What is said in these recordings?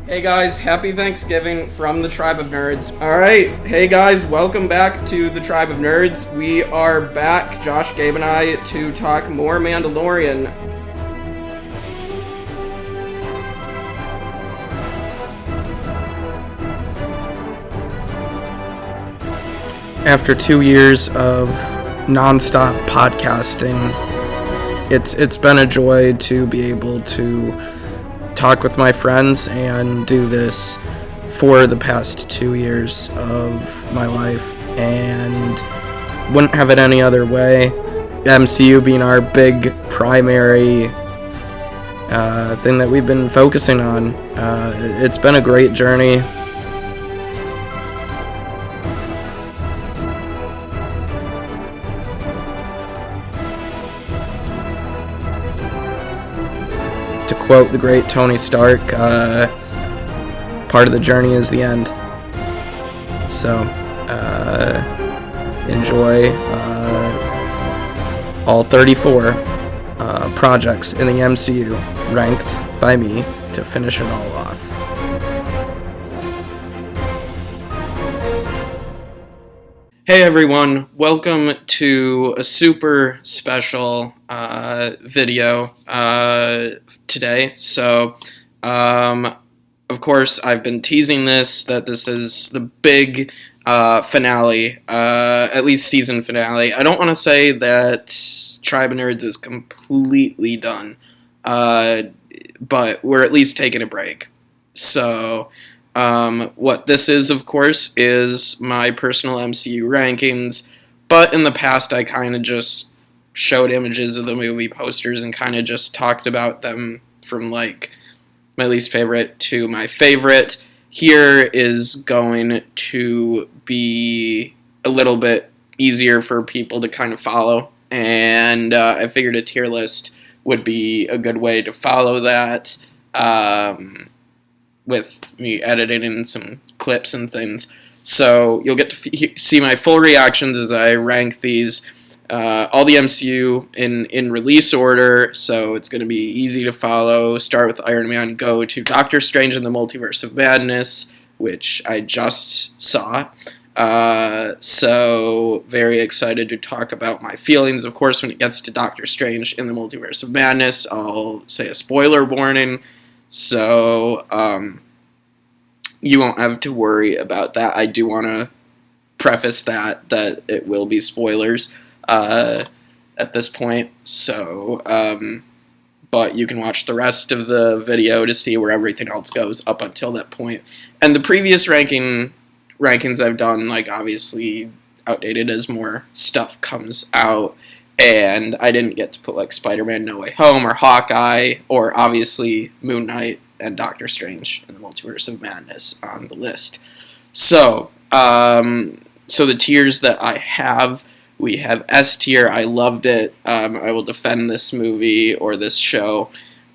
Hey guys, happy Thanksgiving from the Tribe of Nerds. Alright, hey guys, welcome back to the Tribe of Nerds. We are back, Josh, Gabe, and I, to talk more Mandalorian. After 2 years of non-stop podcasting, it's been a joy to be able to talk with my friends and do this for the past 2 years of my life, and wouldn't have it any other way. MCU being our big primary thing that we've been focusing on. It's been a great journey. To quote the great Tony Stark, part of the journey is the end. So, enjoy all 34 projects in the MCU, ranked by me to finish it all off. Hey everyone, welcome to a super special video today. So, of course, I've been teasing that this is the big finale, at least season finale. I don't want to say that Tribe of Nerds is completely done, but we're at least taking a break. So, what this is, of course, is my personal MCU rankings, but in the past I kind of just showed images of the movie posters and kind of just talked about them from, like, my least favorite to my favorite. Here is going to be a little bit easier for people to kind of follow, and I figured a tier list would be a good way to follow that, with me editing in some clips and things. So you'll get to see my full reactions as I rank these, all the MCU in release order, so it's going to be easy to follow. Start with Iron Man, go to Doctor Strange and the Multiverse of Madness, which I just saw. So very excited to talk about my feelings. Of course, when it gets to Doctor Strange in the Multiverse of Madness, I'll say a spoiler warning. So, you won't have to worry about that. I do want to preface that it will be spoilers, at this point. So, but you can watch the rest of the video to see where everything else goes up until that point. And the previous rankings I've done, like, obviously outdated as more stuff comes out. And I didn't get to put, like, Spider-Man No Way Home or Hawkeye or, obviously, Moon Knight and Doctor Strange in the Multiverse of Madness on the list. So, so the tiers that I have, we have S tier, I loved it. I will defend this movie or this show.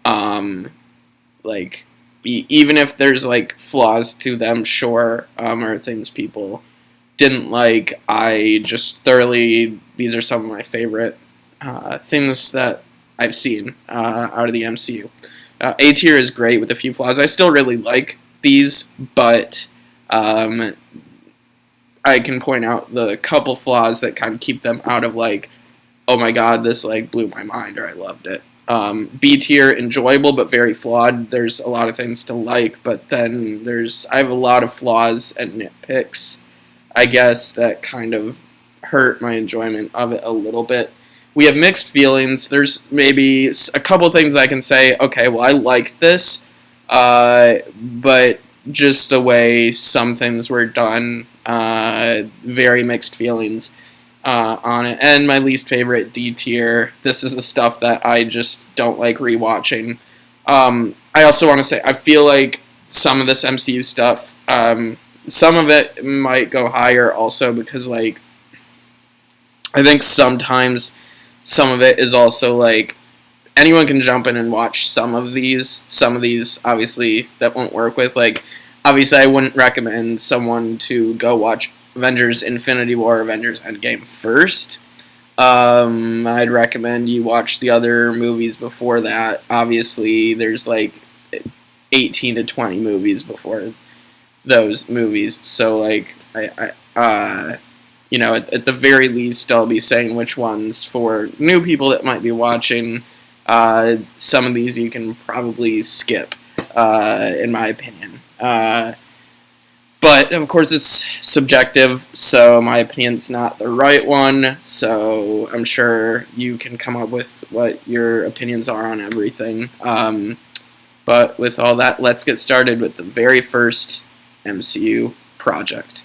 Like, even if there's, like, flaws to them, sure, or things people didn't like, I just thoroughly, these are some of my favorite things that I've seen out of the MCU. A tier is great with a few flaws. I still really like these, but I can point out the couple flaws that kind of keep them out of, like, oh my god, this, like, blew my mind, or I loved it. B tier, enjoyable but very flawed. There's a lot of things to like, but then I have a lot of flaws and nitpicks, I guess, that kind of hurt my enjoyment of it a little bit. We have mixed feelings. There's maybe a couple things I can say, okay, well, I liked this, but just the way some things were done, very mixed feelings on it. And my least favorite, D tier, this is the stuff that I just don't like rewatching. I also want to say, I feel like some of this MCU stuff, some of it might go higher also because, like, I think sometimes some of it is also, like, anyone can jump in and watch some of these, obviously, that won't work with, like, obviously I wouldn't recommend someone to go watch Avengers Infinity War, Avengers Endgame first. I'd recommend you watch the other movies before that. Obviously, there's, like, 18 to 20 movies before those movies. So, like, at the very least, I'll be saying which ones for new people that might be watching. Some of these you can probably skip, in my opinion. But, of course, it's subjective, so my opinion's not the right one, so I'm sure you can come up with what your opinions are on everything. But with all that, let's get started with the very first MCU project.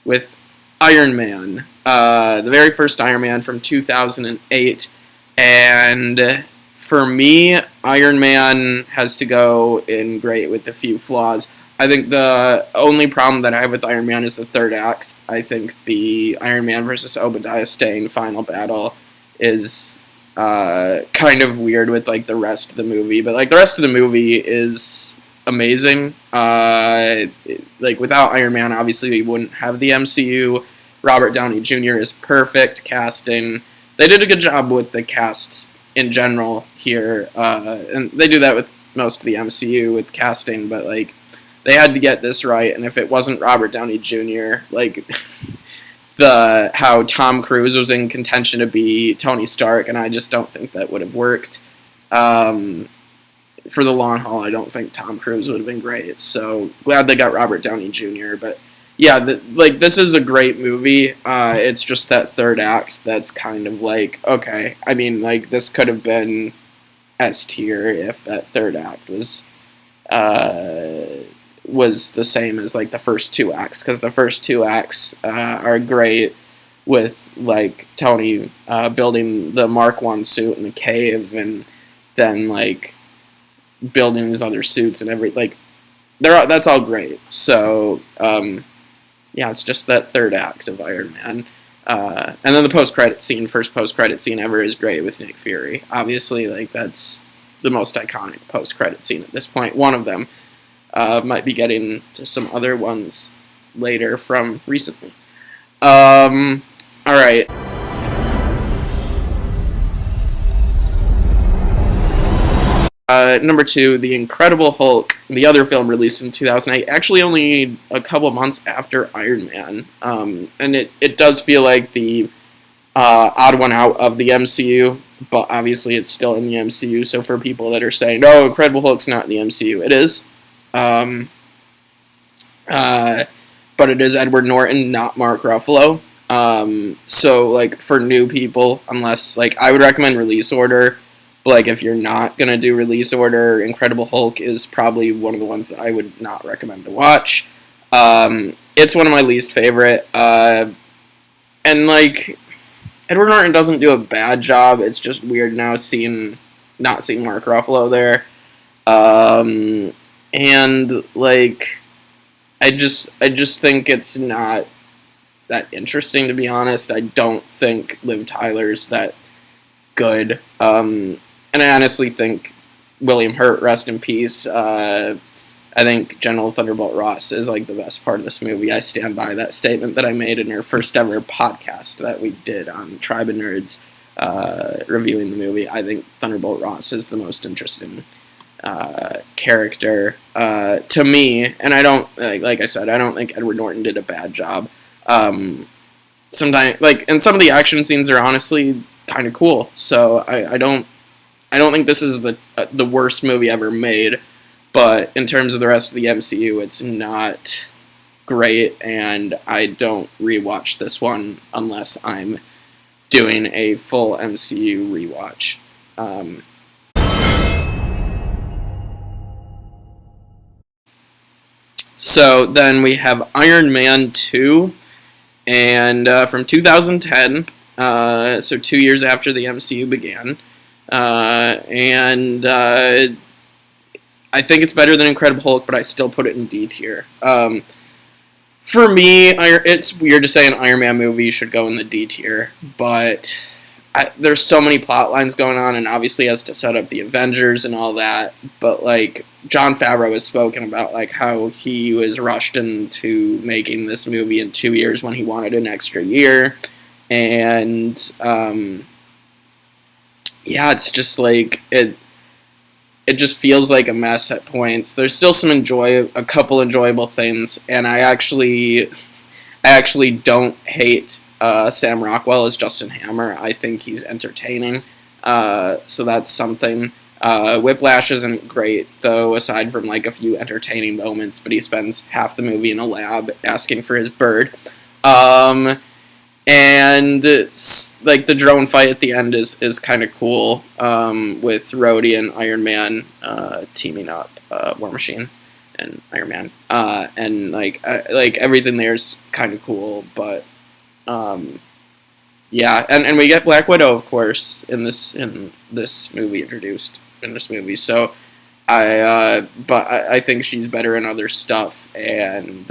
With Iron Man, the very first Iron Man from 2008, and for me, Iron Man has to go in great with a few flaws. I think the only problem that I have with Iron Man is the third act. I think the Iron Man versus Obadiah Stane final battle is kind of weird with like the rest of the movie, but like the rest of the movie is amazing. Like without Iron Man, obviously we wouldn't have the MCU. Robert Downey Jr. is perfect casting. They did a good job with the cast in general here, and they do that with most of the MCU with casting, but like they had to get this right, and if it wasn't Robert Downey Jr., like how Tom Cruise was in contention to be Tony Stark, and I just don't think that would have worked. For the long haul, I don't think Tom Cruise would have been great, so glad they got Robert Downey Jr., but yeah, this is a great movie. It's just that third act that's kind of like, okay, I mean, like, this could have been S tier if that third act was the same as, like, the first two acts, because the first two acts are great with, like, Tony building the Mark I suit in the cave, and then, like, building his other suits and like, that's all great, so, yeah, it's just that third act of Iron Man. And then the post-credit scene, first post-credit scene ever, is great with Nick Fury. Obviously, like, that's the most iconic post-credit scene at this point. One of them. Might be getting to some other ones later from recently. Alright. Number 2, The Incredible Hulk, the other film released in 2008, actually only a couple months after Iron Man. And it does feel like the odd one out of the MCU, but obviously it's still in the MCU, so for people that are saying, no, Incredible Hulk's not in the MCU, it is. But it is Edward Norton, not Mark Ruffalo. So, like, for new people, unless, like, I would recommend Release Order. But, like, if you're not going to do Release Order, Incredible Hulk is probably one of the ones that I would not recommend to watch. It's one of my least favorite. And, like, Edward Norton doesn't do a bad job. It's just weird now not seeing Mark Ruffalo there. And, like, I just think it's not that interesting, to be honest. I don't think Liv Tyler's that good. And I honestly think William Hurt, rest in peace. I think General Thunderbolt Ross is, like, the best part of this movie. I stand by that statement that I made in our first ever podcast that we did on Tribe of Nerds, reviewing the movie. I think Thunderbolt Ross is the most interesting character to me, and I don't, like I said, I don't think Edward Norton did a bad job. Sometimes, like, and some of the action scenes are honestly kind of cool, so I don't think this is the worst movie ever made, but in terms of the rest of the MCU, it's not great, and I don't rewatch this one unless I'm doing a full MCU rewatch. So then we have Iron Man 2, and from 2010, so 2 years after the MCU began, and I think it's better than Incredible Hulk, but I still put it in D tier. For me, it's weird to say an Iron Man movie should go in the D tier, but there's so many plot lines going on, and obviously has to set up the Avengers and all that, but, like, Jon Favreau has spoken about, like, how he was rushed into making this movie in 2 years when he wanted an extra year, and yeah, it's just like it just feels like a mess at points. There's still a couple enjoyable things, and I actually don't hate Sam Rockwell as Justin Hammer. I think he's entertaining, so that's something. Whiplash isn't great, though, aside from like a few entertaining moments, but he spends half the movie in a lab asking for his bird. Um, and like the drone fight at the end is kind of cool, with Rhodey and Iron Man teaming up, War Machine and Iron Man, and like everything there is kind of cool, but yeah, and we get Black Widow, of course, in this movie, introduced in this movie. So I think she's better in other stuff, and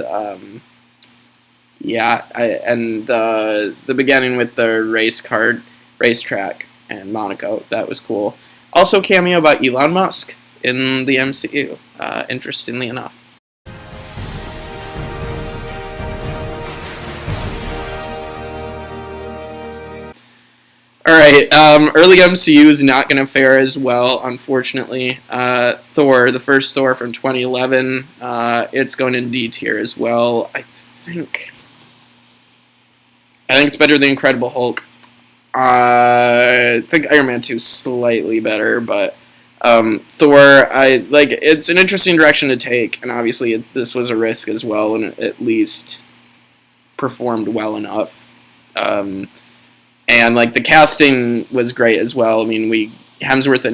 yeah, and the beginning with the racetrack and Monaco, that was cool. Also, cameo by Elon Musk in the MCU, interestingly enough. All right, early MCU is not going to fare as well, unfortunately. Thor, the first Thor from 2011, it's going in D tier as well. I think it's better than Incredible Hulk. I think Iron Man 2 is slightly better, but Thor, it's an interesting direction to take, and obviously this was a risk as well, and it at least performed well enough. And like the casting was great as well. I mean, Chris Hemsworth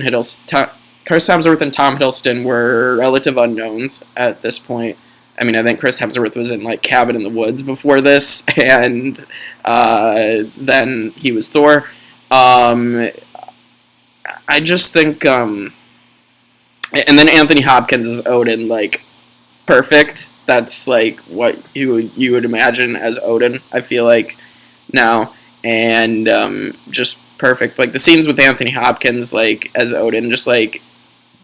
and Tom Hiddleston were relative unknowns at this point. I mean, I think Chris Hemsworth was in like Cabin in the Woods before this, and then he was Thor. I just think, and then Anthony Hopkins is Odin, like perfect. That's like what you would imagine as Odin, I feel like now, and just perfect. Like the scenes with Anthony Hopkins, like as Odin, just like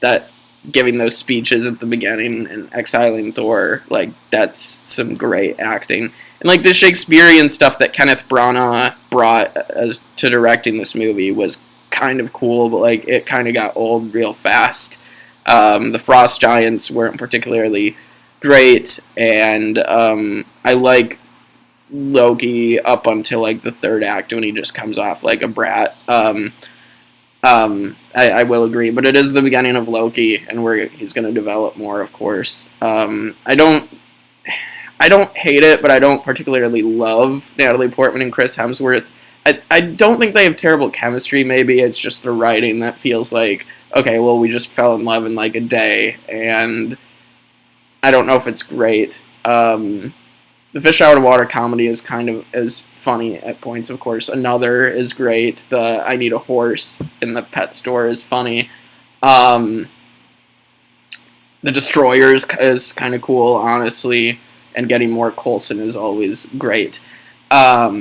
that, giving those speeches at the beginning and exiling Thor, like that's some great acting. And like the Shakespearean stuff that Kenneth Branagh brought as to directing this movie was kind of cool, but like it kind of got old real fast. The Frost Giants weren't particularly great, and I like Loki up until like the third act when he just comes off like a brat. I will agree, but it is the beginning of Loki, and where he's going to develop more, of course. I don't hate it, but I don't particularly love Natalie Portman and Chris Hemsworth. I don't think they have terrible chemistry. Maybe it's just the writing that feels like, okay, well, we just fell in love in like a day, and I don't know if it's great. The fish out of water comedy is kind of as funny at points, of course. Another is great. The I need a horse in the pet store is funny. The Destroyers is kind of cool, honestly, and getting more Coulson is always great. But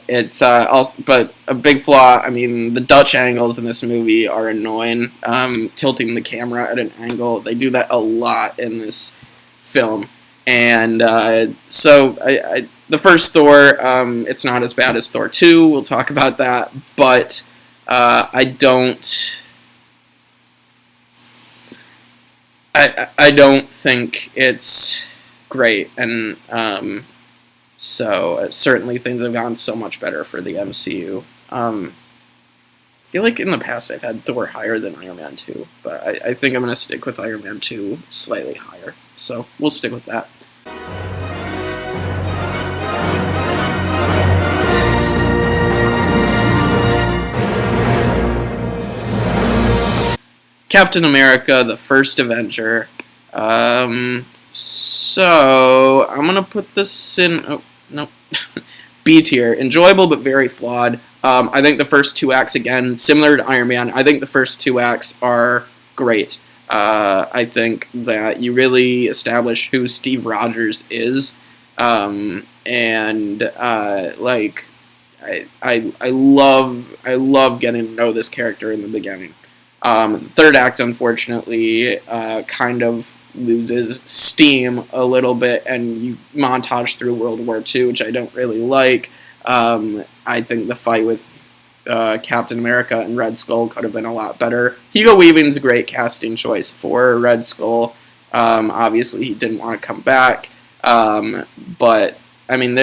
it's but a big flaw. I mean, the Dutch angles in this movie are annoying. Tilting the camera at an angle, they do that a lot in this film. And so the first Thor, it's not as bad as Thor 2. We'll talk about that, but I don't think it's great, and so certainly things have gone so much better for the MCU. I feel like in the past I've had Thor higher than Iron Man 2, but I think I'm going to stick with Iron Man 2 slightly higher. So we'll stick with that. Captain America, the first Avenger. So I'm going to put this in... Oh, no. B tier. Enjoyable, but very flawed. I think the first two acts, again, similar to Iron Man, I think the first two acts are great. I think that you really establish who Steve Rogers is, and like I love getting to know this character in the beginning. The third act, unfortunately, kind of loses steam a little bit, and you montage through World War II, which I don't really like. I think the fight with Captain America and Red Skull could have been a lot better. Hugo Weaving's a great casting choice for Red Skull. Obviously, he didn't want to come back, but I mean,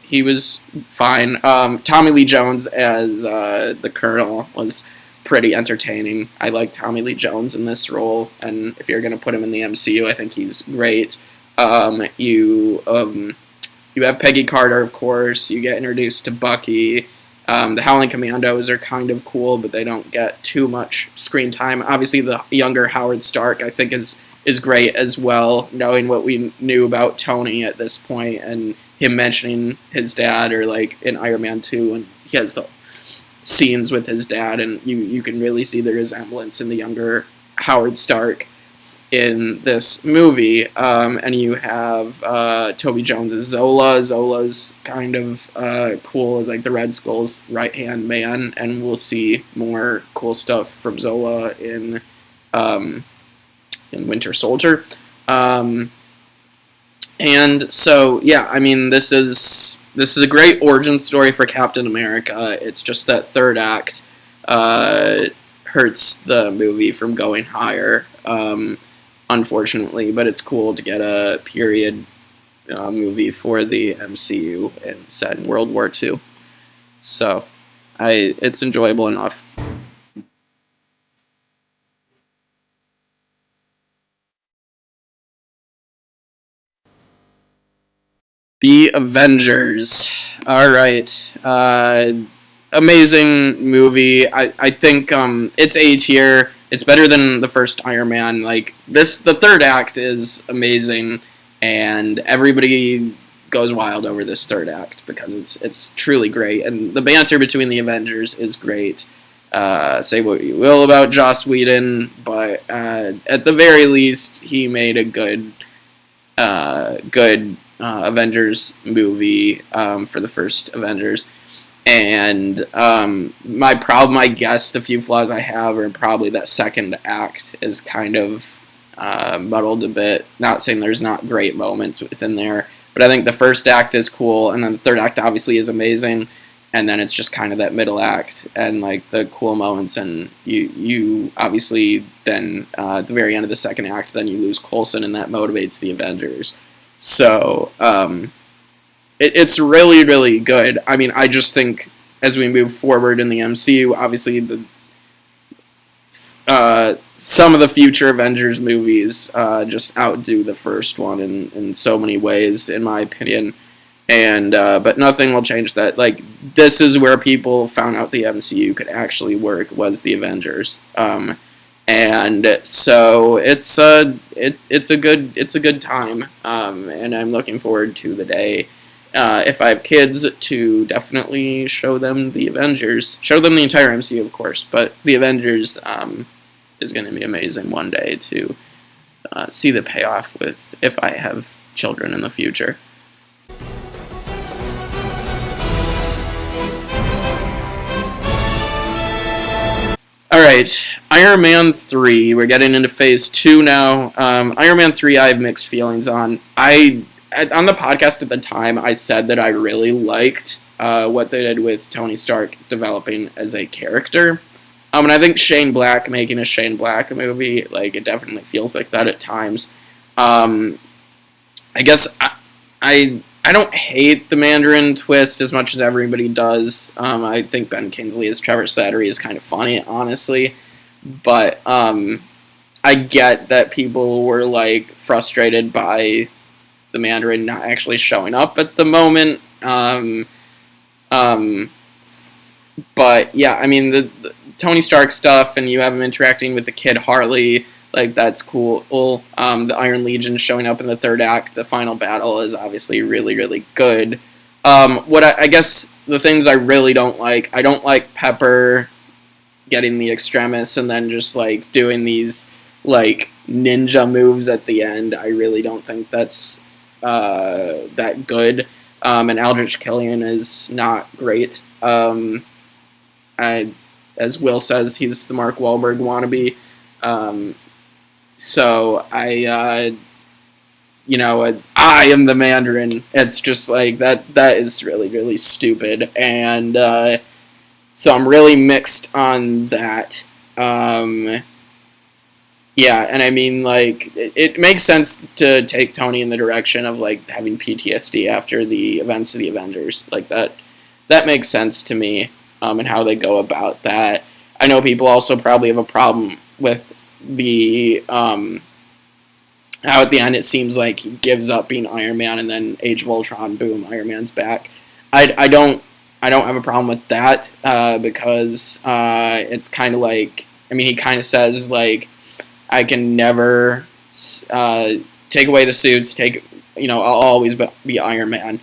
he was fine. Tommy Lee Jones as the Colonel was pretty entertaining. I like Tommy Lee Jones in this role, and if you're going to put him in the MCU, I think he's great. You have Peggy Carter, of course. You get introduced to Bucky. The Howling Commandos are kind of cool, but they don't get too much screen time. Obviously, the younger Howard Stark, I think, is great as well, knowing what we knew about Tony at this point, and him mentioning his dad, or like in Iron Man 2, and he has the scenes with his dad, and you can really see the resemblance in the younger Howard Stark in this movie. And you have Toby Jones' Zola. Zola's kind of cool as like the Red Skull's right-hand man, and we'll see more cool stuff from Zola in Winter Soldier. And so, yeah, I mean, this is a great origin story for Captain America. It's just that third act hurts the movie from going higher, unfortunately, but it's cool to get a period movie for the MCU and set in World War II. So, it's enjoyable enough. The Avengers. All right. Amazing movie. I think it's A tier. It's better than the first Iron Man. Like this, the third act is amazing, and everybody goes wild over this third act because it's truly great, and the banter between the Avengers is great. Say what you will about Joss Whedon, but at the very least, he made a good Avengers movie for the first Avengers. And my problem, I guess, the few flaws I have are probably that second act is kind of muddled a bit. Not saying there's not great moments within there, but I think the first act is cool, and then the third act obviously is amazing, and then it's just kind of that middle act and like the cool moments, and you obviously then at the very end of the second act, then you lose Coulson, and that motivates the Avengers. So it's really, really good. I mean, I just think as we move forward in the MCU, obviously some of the future Avengers movies just outdo the first one in so many ways, in my opinion. And but nothing will change that. Like, this is where people found out the MCU could actually work, was the Avengers. And so it's a good time, and I'm looking forward to the day, if I have kids, to definitely show them the Avengers, show them the entire MCU, of course, but the Avengers is going to be amazing one day to see the payoff with, if I have children in the future. Alright, Iron Man 3, we're getting into phase 2 now. Iron Man 3 I have mixed feelings on. On the podcast at the time, I said that I really liked what they did with Tony Stark developing as a character. And I think Shane Black making a Shane Black movie, like, it definitely feels like that at times. I guess I don't hate the Mandarin twist as much as everybody does. I think Ben Kingsley as Trevor Slattery is kind of funny, honestly. But I get that people were like frustrated by the Mandarin not actually showing up at the moment. But yeah, I mean the Tony Stark stuff, and you have him interacting with the kid Harley. Like, that's cool. The Iron Legion showing up in the third act, the final battle, is obviously really, really good. What I guess the things I really don't like, I don't like Pepper getting the Extremis and then just, like, doing these, like, ninja moves at the end. I really don't think that's that good. And Aldrich Killian is not great. As Will says, he's the Mark Wahlberg wannabe. So I am the Mandarin. It's just like that is really, really stupid. And So I'm really mixed on that. Yeah, and I mean, like, it makes sense to take Tony in the direction of, like, having PTSD after the events of the Avengers. Like, that makes sense to me, and how they go about that. I know people also probably have a problem with the, how at the end it seems like he gives up being Iron Man, and then Age of Ultron, boom, Iron Man's back. I don't have a problem with that, because it's kind of like, I mean, he kind of says, like, I can never take away the suits. I'll always be Iron Man.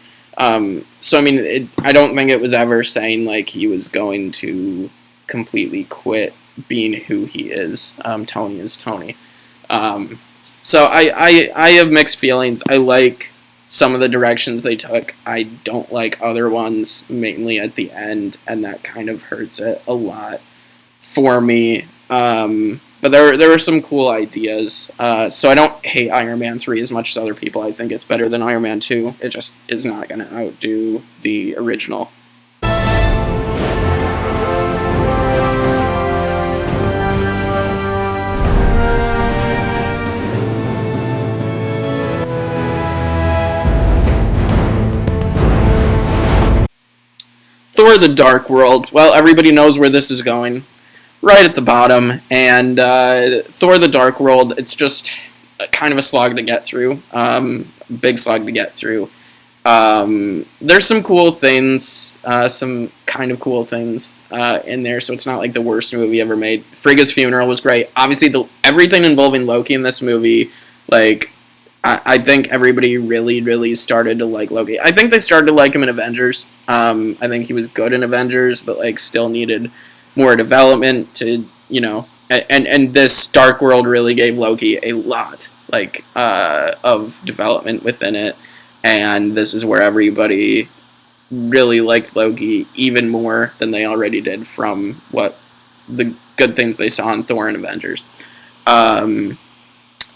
So I mean, I don't think it was ever saying like he was going to completely quit being who he is. Tony is Tony. So I have mixed feelings. I like some of the directions they took. I don't like other ones, mainly at the end, and that kind of hurts it a lot for me. But there were some cool ideas. So I don't hate Iron Man 3 as much as other people. I think it's better than Iron Man 2. It just is not going to outdo the original. Thor: The Dark World. Well, everybody knows where this is going. Right at the bottom. And Thor: The Dark World, it's just kind of a slog to get through. Big slog to get through. There's some cool things, some kind of cool things in there, so it's not like the worst movie ever made. Frigga's funeral was great. Obviously, everything involving Loki in this movie, like, I think everybody really, really started to like Loki. I think they started to like him in Avengers. I think he was good in Avengers, but like still needed more development to, and this Dark World really gave Loki a lot, like, of development within it. And this is where everybody really liked Loki even more than they already did from what the good things they saw in Thor and Avengers.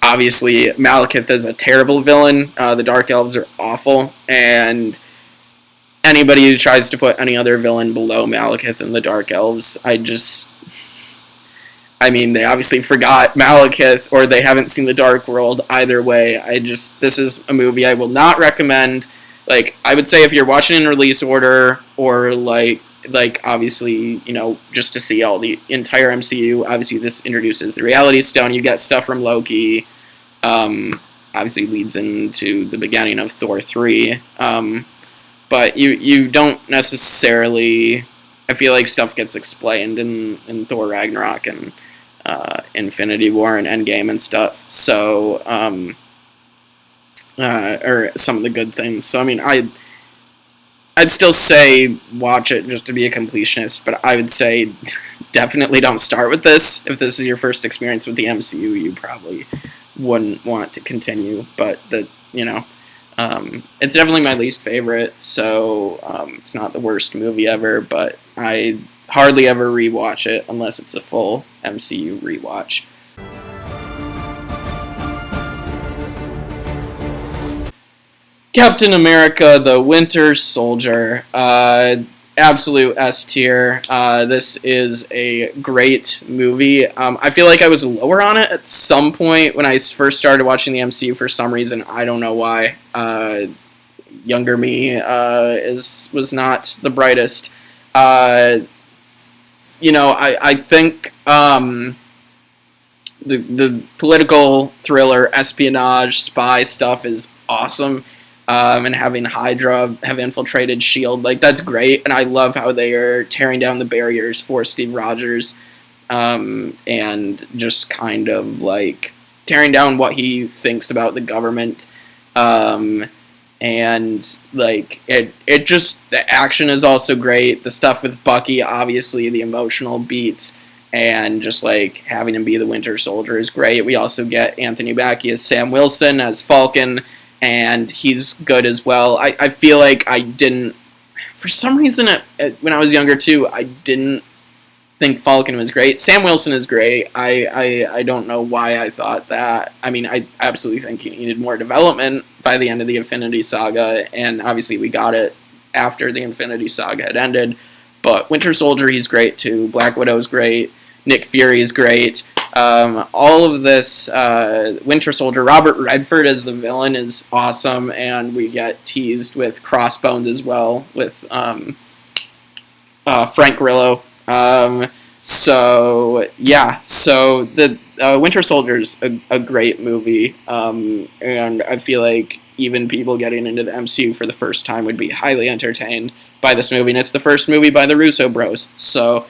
Obviously, Malekith is a terrible villain. The Dark Elves are awful. And anybody who tries to put any other villain below Malekith and the Dark Elves, they obviously forgot Malekith, or they haven't seen The Dark World. Either way, this is a movie I will not recommend. Like, I would say if you're watching in release order, or like obviously, just to see all the entire MCU, obviously this introduces the Reality Stone. You get stuff from Loki. Obviously leads into the beginning of Thor 3. But you don't necessarily, I feel like stuff gets explained in Thor Ragnarok and Infinity War and Endgame and stuff. So, or some of the good things. So, I mean, I'd still say watch it just to be a completionist, but I would say definitely don't start with this. If this is your first experience with the MCU, you probably wouldn't want to continue. But it's definitely my least favorite, so it's not the worst movie ever, but I hardly ever rewatch it unless it's a full MCU rewatch. Captain America: The Winter Soldier. Absolute S tier. This is a great movie. I feel like I was lower on it at some point when I first started watching the MCU for some reason. I don't know why. Younger me was not the brightest. I think the political thriller, espionage, spy stuff is awesome. And having Hydra have infiltrated S.H.I.E.L.D., like, that's great, and I love how they are tearing down the barriers for Steve Rogers, and just kind of, like, tearing down what he thinks about the government, and, like, it just, the action is also great, the stuff with Bucky, obviously, the emotional beats, and just, like, having him be the Winter Soldier is great. We also get Anthony Mackie as Sam Wilson as Falcon, and he's good as well. I feel like I didn't, for some reason, when I was younger too, I didn't think Falcon was great. Sam Wilson is great. I don't know why I thought that. I mean, I absolutely think he needed more development by the end of the Infinity Saga, and obviously we got it after the Infinity Saga had ended. But Winter Soldier, he's great too. Black Widow's great. Nick Fury's great. All of this Winter Soldier, Robert Redford as the villain is awesome, and we get teased with Crossbones as well with Frank Grillo. So the Winter Soldier's a great movie, and I feel like even people getting into the MCU for the first time would be highly entertained by this movie, and it's the first movie by the Russo bros, so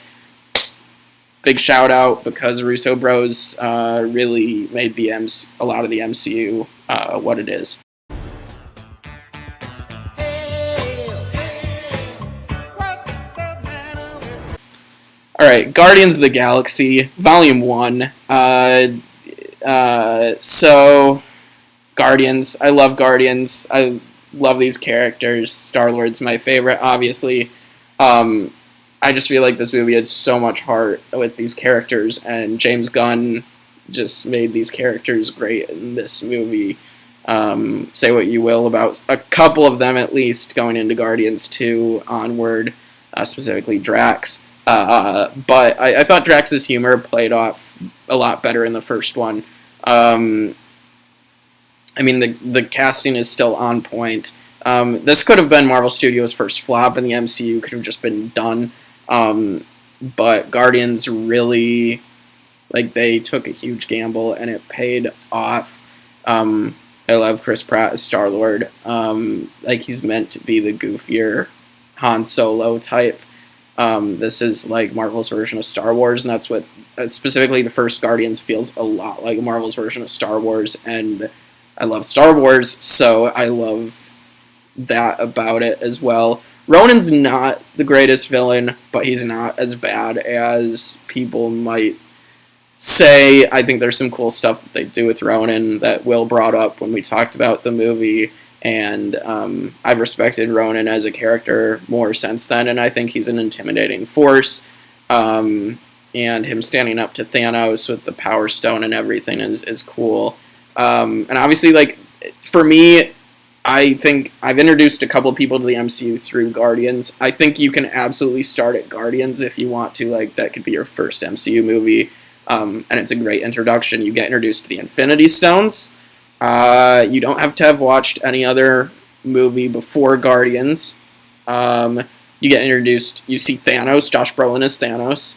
big shout out, because Russo bros really made a lot of the MCU what it is. Alright, Guardians of the Galaxy, Volume 1. So, Guardians. I love Guardians. I love these characters. Star-Lord's my favorite, obviously. I just feel like this movie had so much heart with these characters, and James Gunn just made these characters great in this movie. Say what you will about a couple of them, at least, going into Guardians 2 onward, specifically Drax. But I thought Drax's humor played off a lot better in the first one. I mean, the casting is still on point. This could have been Marvel Studios' first flop, and the MCU could have just been done. But Guardians really, they took a huge gamble, and it paid off. I love Chris Pratt as Star-Lord. He's meant to be the goofier Han Solo type. This is like Marvel's version of Star Wars, and that's what, specifically the first Guardians feels a lot like Marvel's version of Star Wars, and I love Star Wars, so I love that about it as well. Ronan's not the greatest villain, but he's not as bad as people might say. I think there's some cool stuff that they do with Ronan that Will brought up when we talked about the movie, and I've respected Ronan as a character more since then, and I think he's an intimidating force, and him standing up to Thanos with the Power Stone and everything is cool. And obviously, for me, I think I've introduced a couple of people to the MCU through Guardians. I think you can absolutely start at Guardians if you want to. That could be your first MCU movie, and it's a great introduction. You get introduced to the Infinity Stones. You don't have to have watched any other movie before Guardians. You get introduced, you see Thanos, Josh Brolin as Thanos.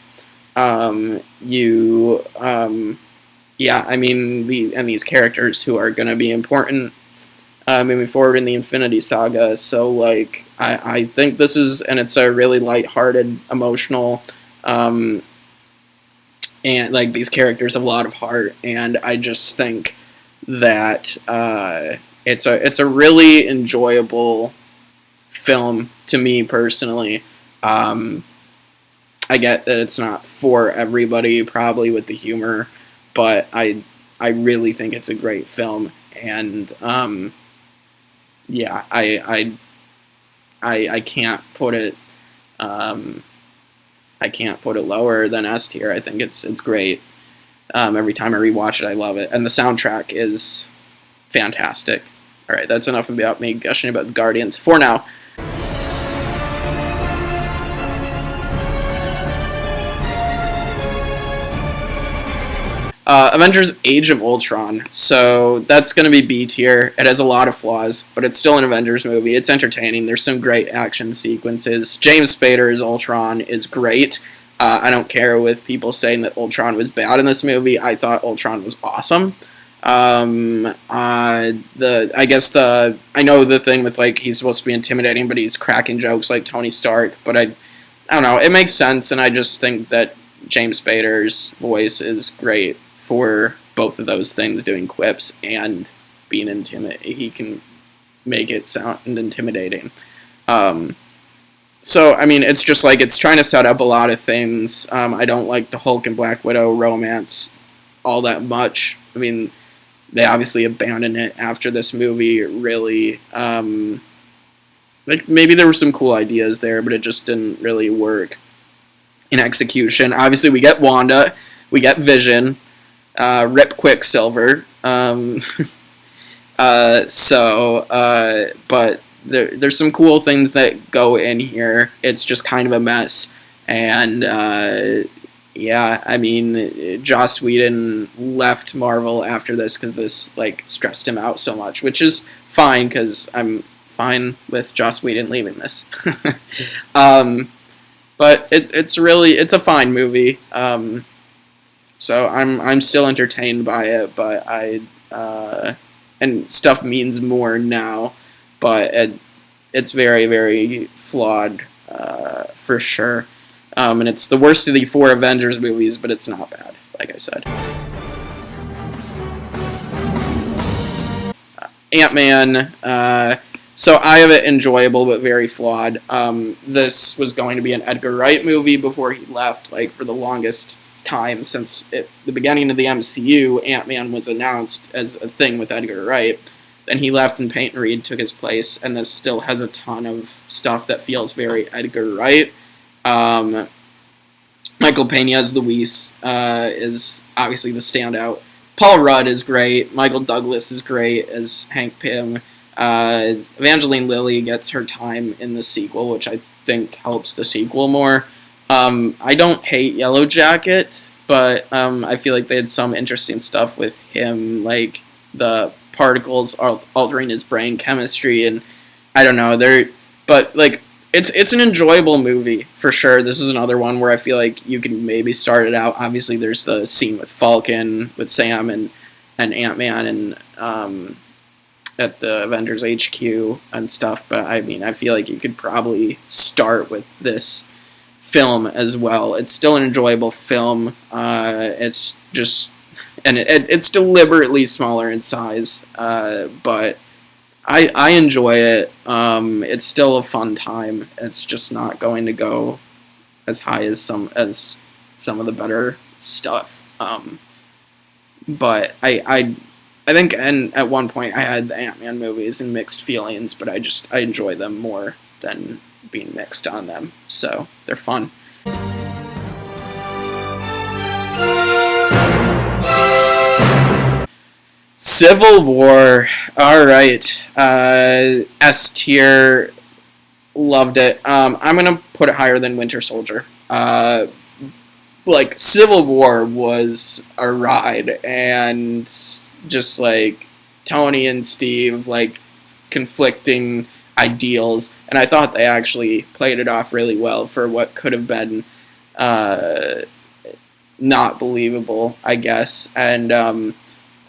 These characters who are going to be important moving forward in the Infinity Saga. So, I think this is, and it's a really lighthearted, emotional, and, these characters have a lot of heart, and I just think that it's a really enjoyable film to me personally. I get that it's not for everybody, probably, with the humor, but I really think it's a great film, and I can't put it lower than S tier. I think it's great. Every time I rewatch it, I love it, and the soundtrack is fantastic. All right, that's enough about me gushing about Guardians for now. Avengers Age of Ultron. So that's going to be B tier. It has a lot of flaws, but it's still an Avengers movie. It's entertaining. There's some great action sequences. James Spader as Ultron is great. I don't care with people saying that Ultron was bad in this movie. I thought Ultron was awesome. I know the thing with he's supposed to be intimidating, but he's cracking jokes like Tony Stark. But I don't know. It makes sense, and I just think that James Spader's voice is great for both of those things, doing quips and being intimidating. He can make it sound intimidating. So, it's just it's trying to set up a lot of things. I don't like the Hulk and Black Widow romance all that much. They obviously abandoned it after this movie, really. Maybe there were some cool ideas there, but it just didn't really work in execution. Obviously, we get Wanda, we get Vision, Rip Quicksilver. But there's some cool things that go in here. It's just kind of a mess, and yeah, I mean, Joss Whedon left Marvel after this because this like stressed him out so much, which is fine because I'm fine with Joss Whedon leaving this. But it's a fine movie. So I'm still entertained by it, but and stuff means more now, but it's very, very flawed for sure. And it's the worst of the 4 Avengers movies, but it's not bad, like I said. Ant-Man, so I have it enjoyable but very flawed. This was going to be an Edgar Wright movie before he left, like for the longest time since the beginning of the MCU. Ant-Man was announced as a thing with Edgar Wright. Then he left and Peyton Reed took his place, and this still has a ton of stuff that feels very Edgar Wright. Michael Pena as Luis is obviously the standout. Paul Rudd is great. Michael Douglas is great as Hank Pym. Evangeline Lilly gets her time in the sequel, which I think helps the sequel more. I don't hate Yellow Jacket, but I feel like they had some interesting stuff with him, like the particles altering his brain chemistry, and I don't know. But like it's an enjoyable movie for sure. This is another one where I feel like you can maybe start it out. Obviously, there's the scene with Falcon, with Sam and Ant-Man, and at the Avengers HQ and stuff. But I mean, I feel like you could probably start with this film as well. It's still an enjoyable film. It's just, and it's deliberately smaller in size, but I enjoy it. It's still a fun time. It's just not going to go as high as some of the better stuff. But I think, and at one point I had the Ant-Man movies and mixed feelings, but I enjoy them more than being mixed on them. So they're fun. Civil War. All right. S tier. Loved it. I'm gonna put it higher than Winter Soldier. Like Civil War was a ride, and just like Tony and Steve, like conflicting ideals, and I thought they actually played it off really well for what could have been not believable, I guess. And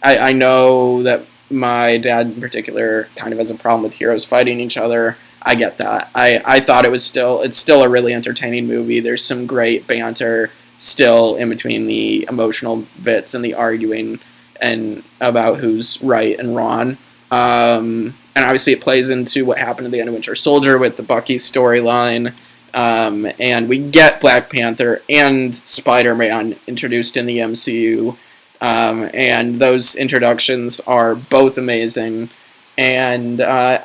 I know that my dad in particular kind of has a problem with heroes fighting each other. I get that. I thought it's still a really entertaining movie. There's some great banter still in between the emotional bits and the arguing and about who's right and wrong. And obviously it plays into what happened at the end of Winter Soldier with the Bucky storyline. And we get Black Panther and Spider-Man introduced in the MCU. And those introductions are both amazing. And I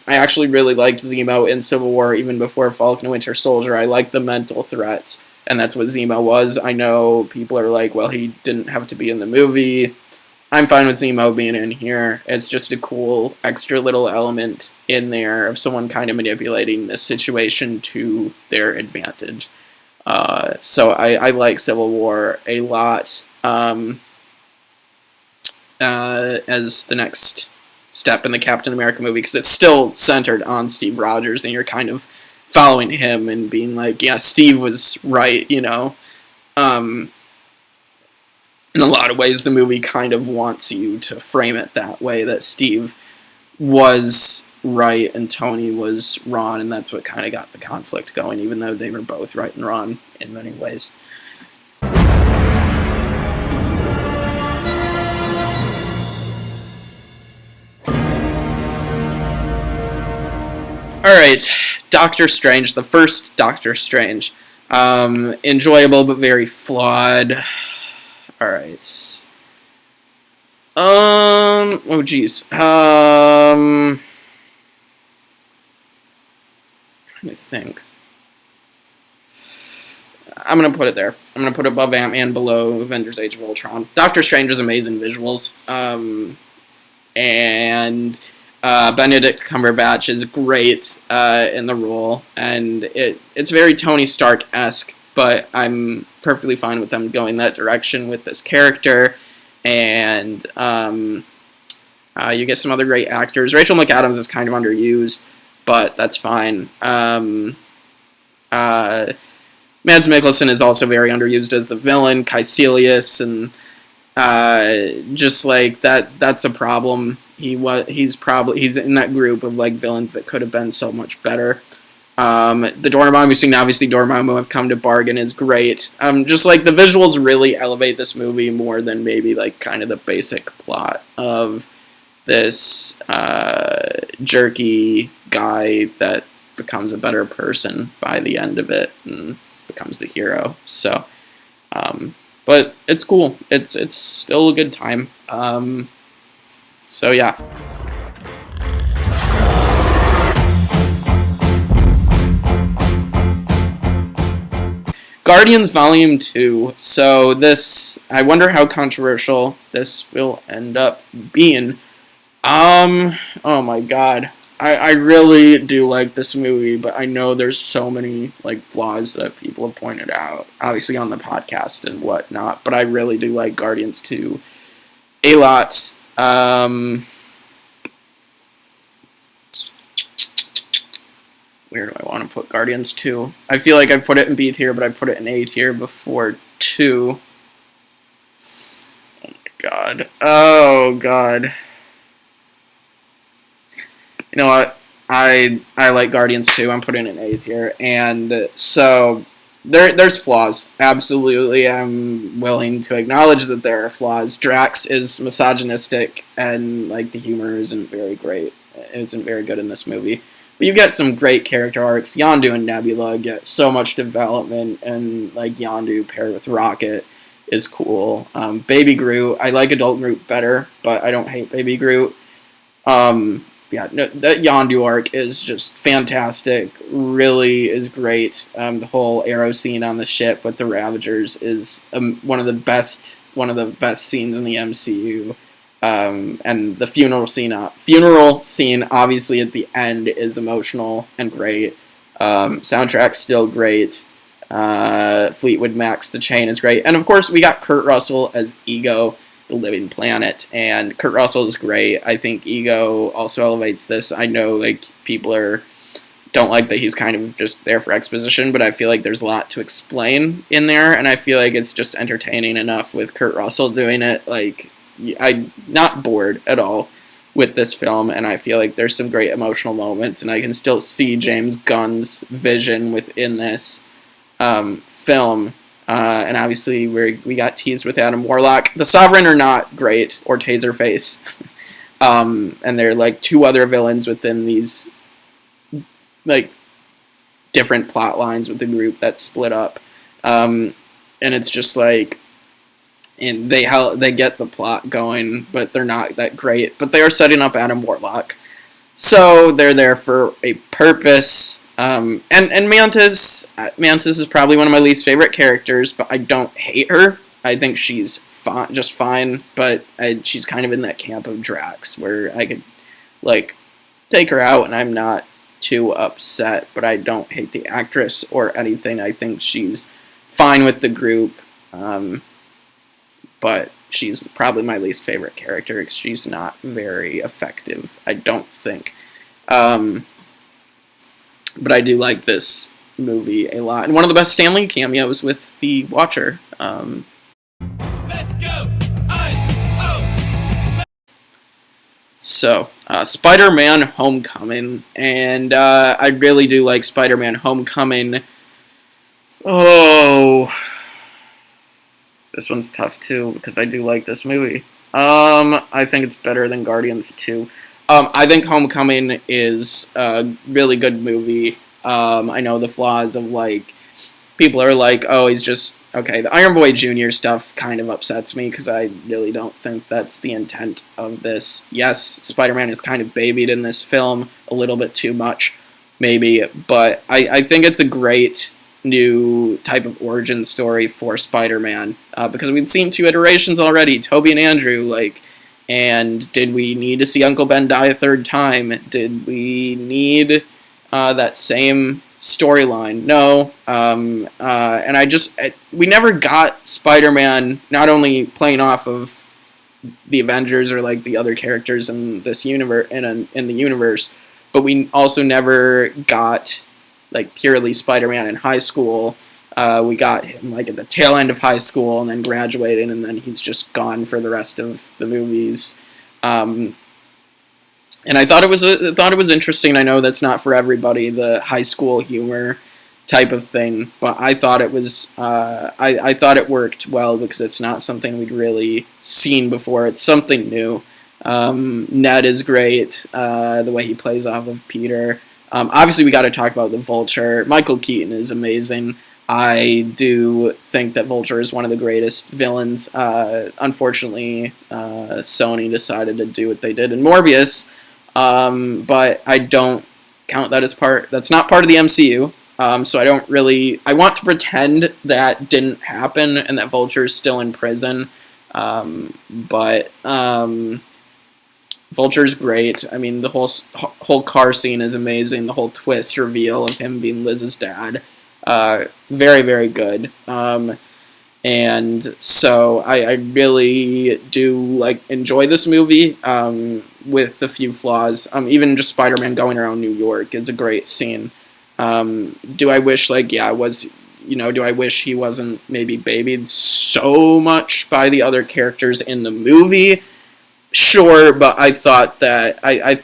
actually really liked Zemo in Civil War even before Falcon and Winter Soldier. I liked the mental threats, and that's what Zemo was. I know people are like, well, he didn't have to be in the movie. I'm fine with Zemo being in here. It's just a cool extra little element in there of someone kind of manipulating this situation to their advantage. So I like Civil War a lot as the next step in the Captain America movie, because it's still centered on Steve Rogers, and you're kind of following him and being like, yeah, Steve was right, you know. In a lot of ways, the movie kind of wants you to frame it that way, that Steve was right and Tony was wrong, and that's what kind of got the conflict going, even though they were both right and wrong in many ways. Alright, Doctor Strange, the first Doctor Strange. Enjoyable but very flawed. Alright. Oh geez. Trying to think. I'm gonna put it there. I'm gonna put it above Ant-Man, below Avengers Age of Ultron. Doctor Strange is amazing visuals. And Benedict Cumberbatch is great in the role, and it's very Tony Stark-esque, but I'm perfectly fine with them going that direction with this character, and you get some other great actors. Rachel McAdams is kind of underused, but that's fine. Mads Mikkelsen is also very underused as the villain, Caecilius, and just like that's a problem. He's in that group of like villains that could have been so much better. The Dormammu scene, obviously Dormammu have come to bargain, is great. Just like the visuals really elevate this movie more than maybe like kind of the basic plot of this jerky guy that becomes a better person by the end of it and becomes the hero. So, but it's cool. It's still a good time. So yeah. Guardians Volume 2. So this, I wonder how controversial this will end up being. Oh my god. I really do like this movie, but I know there's so many like flaws that people have pointed out, obviously on the podcast and whatnot, but I really do like Guardians 2 a lot. Where do I want to put Guardians 2? I feel like I put it in B tier, but I put it in A tier before 2. Oh my god. Oh god. You know what? I like Guardians 2. I'm putting it in A tier. And so there's flaws. Absolutely. I'm willing to acknowledge that there are flaws. Drax is misogynistic and like the humor isn't very great. It isn't very good in this movie. But you get some great character arcs. Yondu and Nebula get so much development, and like Yondu paired with Rocket is cool. Baby Groot, I like Adult Groot better, but I don't hate Baby Groot. Yeah, no, that Yondu arc is just fantastic. Really is great. The whole arrow scene on the ship with the Ravagers is one of the best scenes in the MCU. And the funeral scene, obviously at the end, is emotional and great. Soundtrack's still great. Fleetwood Mac's The Chain is great, and of course we got Kurt Russell as Ego, the Living Planet, and Kurt Russell is great. I think Ego also elevates this. I know like people don't like that he's kind of just there for exposition, but I feel like there's a lot to explain in there, and I feel like it's just entertaining enough with Kurt Russell doing it. Like, I'm not bored at all with this film, and I feel like there's some great emotional moments, and I can still see James Gunn's vision within this film. And obviously we got teased with Adam Warlock. The Sovereign are not great, or Taserface. And they're like two other villains within these like different plot lines with the group that's split up. And it's just like, and they get the plot going, but they're not that great. But they are setting up Adam Warlock, so they're there for a purpose. And Mantis is probably one of my least favorite characters, but I don't hate her. I think she's just fine, but she's kind of in that camp of Drax, where I could like take her out and I'm not too upset, but I don't hate the actress or anything. I think she's fine with the group. But she's probably my least favorite character because she's not very effective, I don't think. But I do like this movie a lot. And one of the best Stan Lee cameos with the Watcher. Let's go! I-oh! So, Spider-Man Homecoming. And I really do like Spider-Man Homecoming. Oh... This one's tough, too, because I do like this movie. I think it's better than Guardians 2. I think Homecoming is a really good movie. I know the flaws of, like, people are like, oh, he's just... Okay, the Iron Boy Jr. stuff kind of upsets me, because I really don't think that's the intent of this. Yes, Spider-Man is kind of babied in this film a little bit too much, maybe, but I think it's a great new type of origin story for Spider-Man, because we've seen 2 iterations already, Tobey and Andrew, like, And did we need to see Uncle Ben die a third time? Did we need that same storyline? No. And we never got Spider-Man not only playing off of the Avengers or like the other characters in this universe, in the universe, but we also never got like purely Spider-Man in high school. We got him like at the tail end of high school and then graduated, and then he's just gone for the rest of the movies. And I thought it was interesting. I know that's not for everybody, the high school humor type of thing, but I thought it was I thought it worked well because it's not something we'd really seen before. It's something new. Ned is great. The way he plays off of Peter. Obviously, we got to talk about the Vulture. Michael Keaton is amazing. I do think that Vulture is one of the greatest villains. Unfortunately, Sony decided to do what they did in Morbius, but I don't count that as part. That's not part of the MCU. So I don't really. I want to pretend that didn't happen and that Vulture is still in prison. But Vulture's great. I mean, the whole car scene is amazing. The whole twist reveal of him being Liz's dad. Very, very good. And so I really do enjoy this movie, with a few flaws. Even just Spider-Man going around New York is a great scene. Do I wish do I wish he wasn't maybe babied so much by the other characters in the movie? Sure, but I thought that I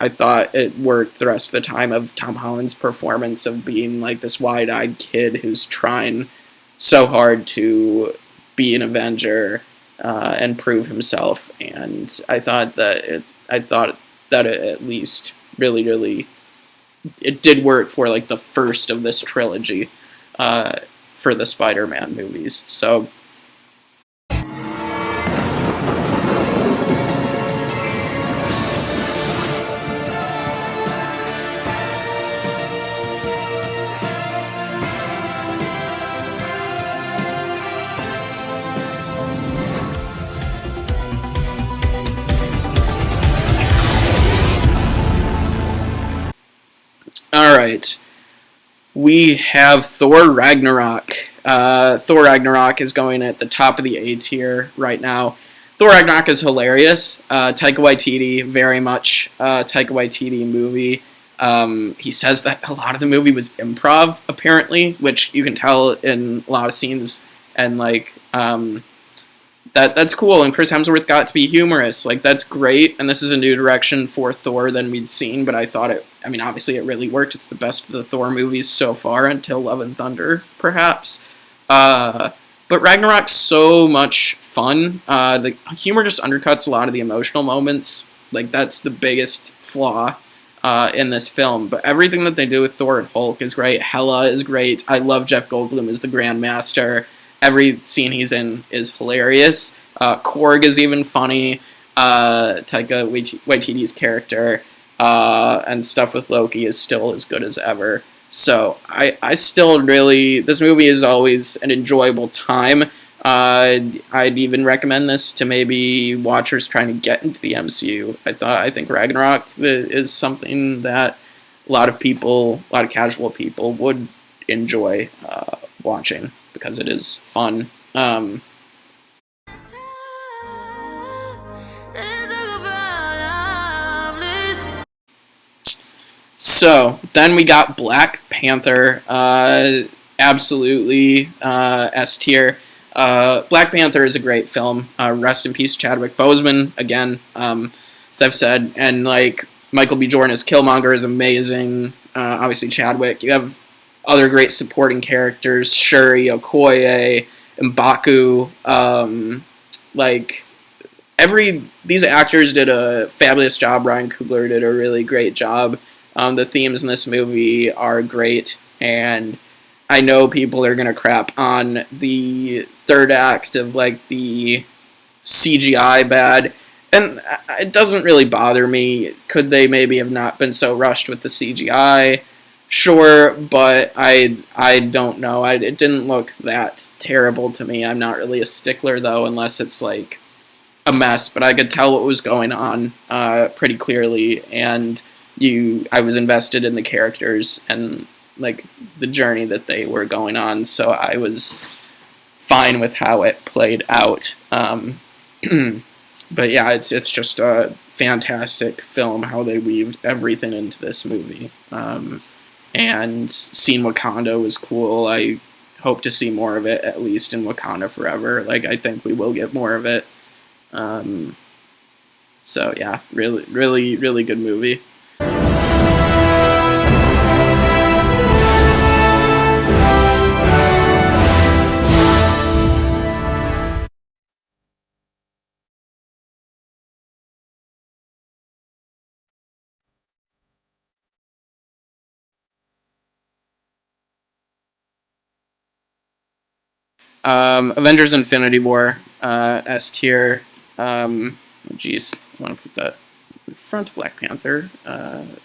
thought it worked the rest of the time of Tom Holland's performance of being like this wide-eyed kid who's trying so hard to be an Avenger and prove himself. And I thought that it at least really, really it did work for like the first of this trilogy for the Spider-Man movies. So. Alright, we have Thor Ragnarok. Thor Ragnarok is going at the top of the A tier right now. Thor Ragnarok is hilarious. Taika Waititi, very much Taika Waititi movie. He says that a lot of the movie was improv, apparently, which you can tell in a lot of scenes, and that's cool, and Chris Hemsworth got to be humorous. That's great, and this is a new direction for Thor than we'd seen, but I thought obviously it really worked. It's the best of the Thor movies so far, until Love and Thunder, perhaps. But Ragnarok's so much fun. The humor just undercuts a lot of the emotional moments. That's the biggest flaw in this film. But everything that they do with Thor and Hulk is great. Hela is great. I love Jeff Goldblum as the Grandmaster. Every scene he's in is hilarious. Korg is even funny. Taika Waititi's character and stuff with Loki is still as good as ever. So I still really, this movie is always an enjoyable time. I'd even recommend this to maybe watchers trying to get into the MCU. I think Ragnarok is something that a lot of casual people would enjoy watching, because it is fun. So then we got Black Panther, absolutely S tier. Black Panther is a great film. Rest in peace, Chadwick Boseman. Again, as I've said, and Michael B. Jordan as Killmonger is amazing. Obviously Chadwick. You have other great supporting characters: Shuri, Okoye, M'Baku. These actors did a fabulous job. Ryan Coogler did a really great job. The themes in this movie are great, and I know people are gonna crap on the third act of the CGI bad, and it doesn't really bother me. Could they maybe have not been so rushed with the CGI? Sure, but I don't know. It didn't look that terrible to me. I'm not really a stickler though, unless it's like a mess. But I could tell what was going on pretty clearly, and I was invested in the characters and like the journey that they were going on. So I was fine with how it played out. But yeah, it's just a fantastic film how they weaved everything into this movie. And seeing Wakanda was cool. I hope to see more of it, at least in Wakanda Forever. Like, I think we will get more of it. So yeah, really, really, really good movie. Avengers Infinity War, S tier. Geez, I want to put that in front of Black Panther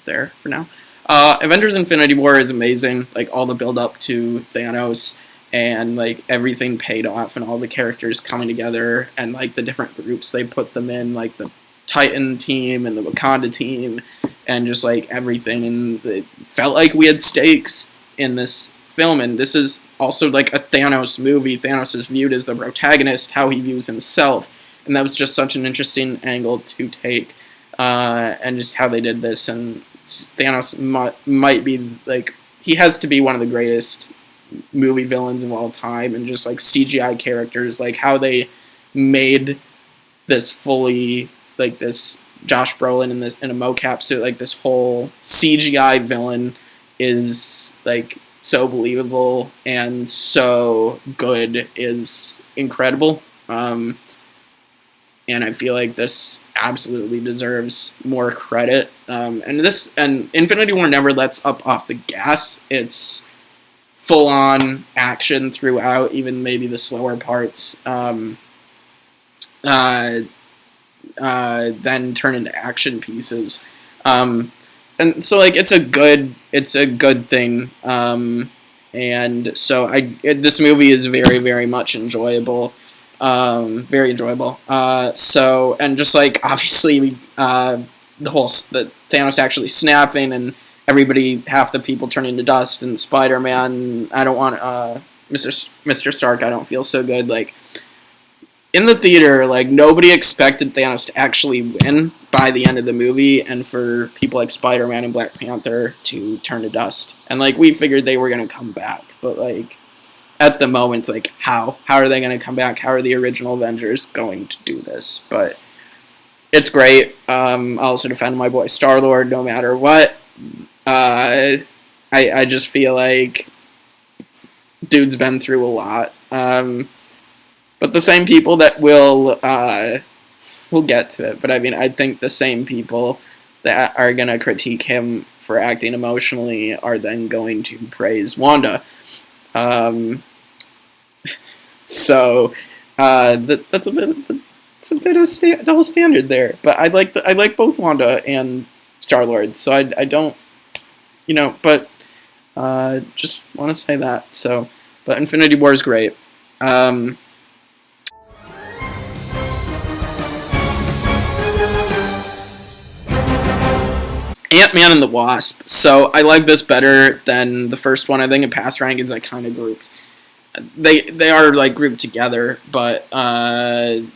there for now. Avengers Infinity War is amazing. Like, all the build up to Thanos and like everything paid off and all the characters coming together and like the different groups they put them in, like the Titan team and the Wakanda team and just like everything. And it felt like we had stakes in this film, and this is also like a Thanos movie. Thanos is viewed as the protagonist, how he views himself, and that was just such an interesting angle to take, and just how they did this. And Thanos might be like, he has to be one of the greatest movie villains of all time, and just like CGI characters, like how they made this fully, like this Josh Brolin in a mocap suit, like this whole CGI villain is like so believable and so good, is incredible. And I feel like this absolutely deserves more credit. And Infinity War never lets up off the gas. It's full on action throughout, even maybe the slower parts. Then turn into action pieces. And so like it's a good thing. And so this movie is very, very much enjoyable. Very enjoyable. So, and just like obviously the Thanos actually snapping and everybody, half the people turning to dust, and Spider-Man, I don't want Mr. Stark, I don't feel so good. Like, in the theater, like, nobody expected Thanos to actually win by the end of the movie, and for people like Spider-Man and Black Panther to turn to dust. And, like, we figured they were going to come back, but, like, at the moment, it's like, how? How are they going to come back? How are the original Avengers going to do this? But it's great. I'll also defend my boy Star-Lord no matter what. I just feel like dude's been through a lot. But the same people that will get to it. But I mean, I think the same people that are going to critique him for acting emotionally are then going to praise Wanda. So that's a bit of double standard there. But I like both Wanda and Star-Lord. So I don't, but just want to say that. So, but Infinity War is great. Ant-Man and the Wasp. So I like this better than the first one. I think in past rankings I kind of grouped. They are like grouped together, but I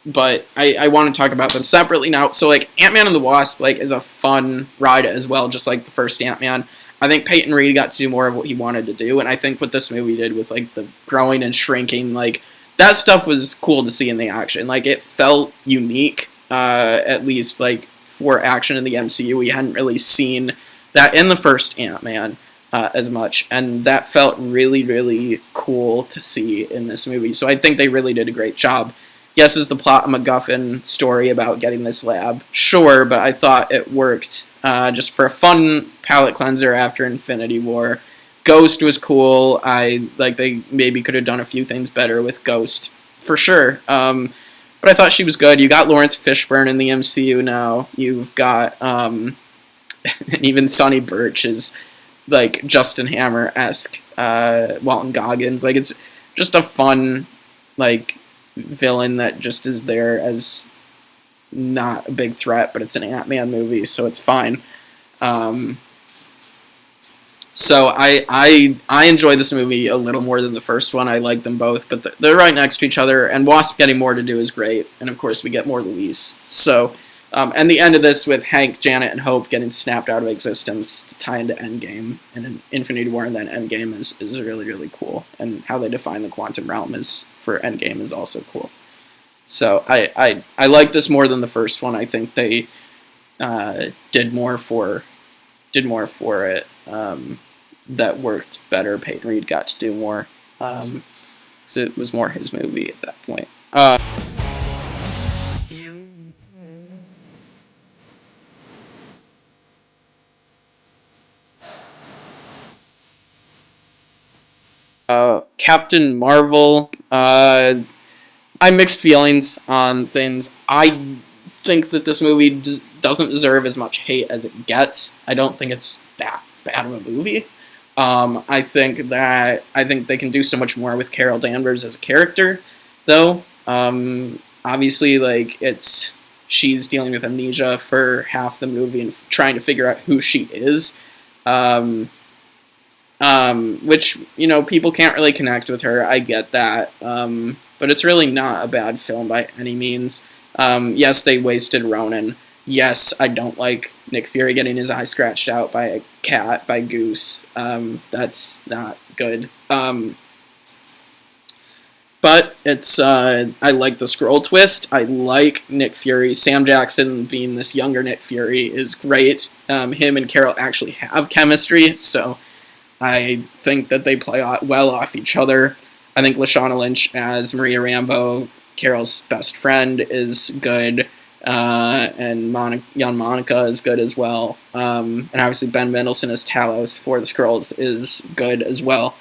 want to talk about them separately now. So like Ant-Man and the Wasp like is a fun ride as well, just like the first Ant-Man. I think Peyton Reed got to do more of what he wanted to do, and I think what this movie did with like the growing and shrinking, like that stuff was cool to see in the action. Like it felt unique, at least like for action in the MCU. We hadn't really seen that in the first Ant-Man as much, and that felt really, really cool to see in this movie. So I think they really did a great job. Yes, is the plot a MacGuffin story about getting this lab? Sure, but I thought it worked just for a fun palate cleanser after Infinity War. Ghost was cool. They maybe could have done a few things better with Ghost, for sure. But I thought she was good. You got Lawrence Fishburne in the MCU now. You've got, and even Sonny Birch is like Justin Hammer-esque Walton Goggins. Like, it's just a fun, like, villain that just is there as not a big threat, but it's an Ant-Man movie, so it's fine. So I enjoy this movie a little more than the first one. I like them both, but they're right next to each other, and Wasp getting more to do is great, and of course we get more Luis. So, and the end of this with Hank, Janet, and Hope getting snapped out of existence to tie into Endgame and Infinity War and then Endgame is really, really cool. And how they define the quantum realm is for Endgame is also cool. So I like this more than the first one. I think they did more for it. That worked better. Peyton Reed got to do more. So it was more his movie at that point. Captain Marvel. I mixed feelings on things. I think that this movie doesn't deserve as much hate as it gets. I don't think it's that bad of a movie. I think they can do so much more with Carol Danvers as a character, though. Obviously, like she's dealing with amnesia for half the movie and trying to figure out who she is. Which, you know, people can't really connect with her. I get that. But it's really not a bad film by any means. Yes, they wasted Ronan. Yes, I don't like Nick Fury getting his eye scratched out by a cat, by Goose. That's not good. But it's, I like the Skrull twist. I like Nick Fury. Sam Jackson being this younger Nick Fury is great. Him and Carol actually have chemistry, so I think that they play well off each other. I think Lashana Lynch as Maria Rambeau, Carol's best friend, is good. And young Monica is good as well. And obviously Ben Mendelsohn as Talos for the Skrulls is good as well.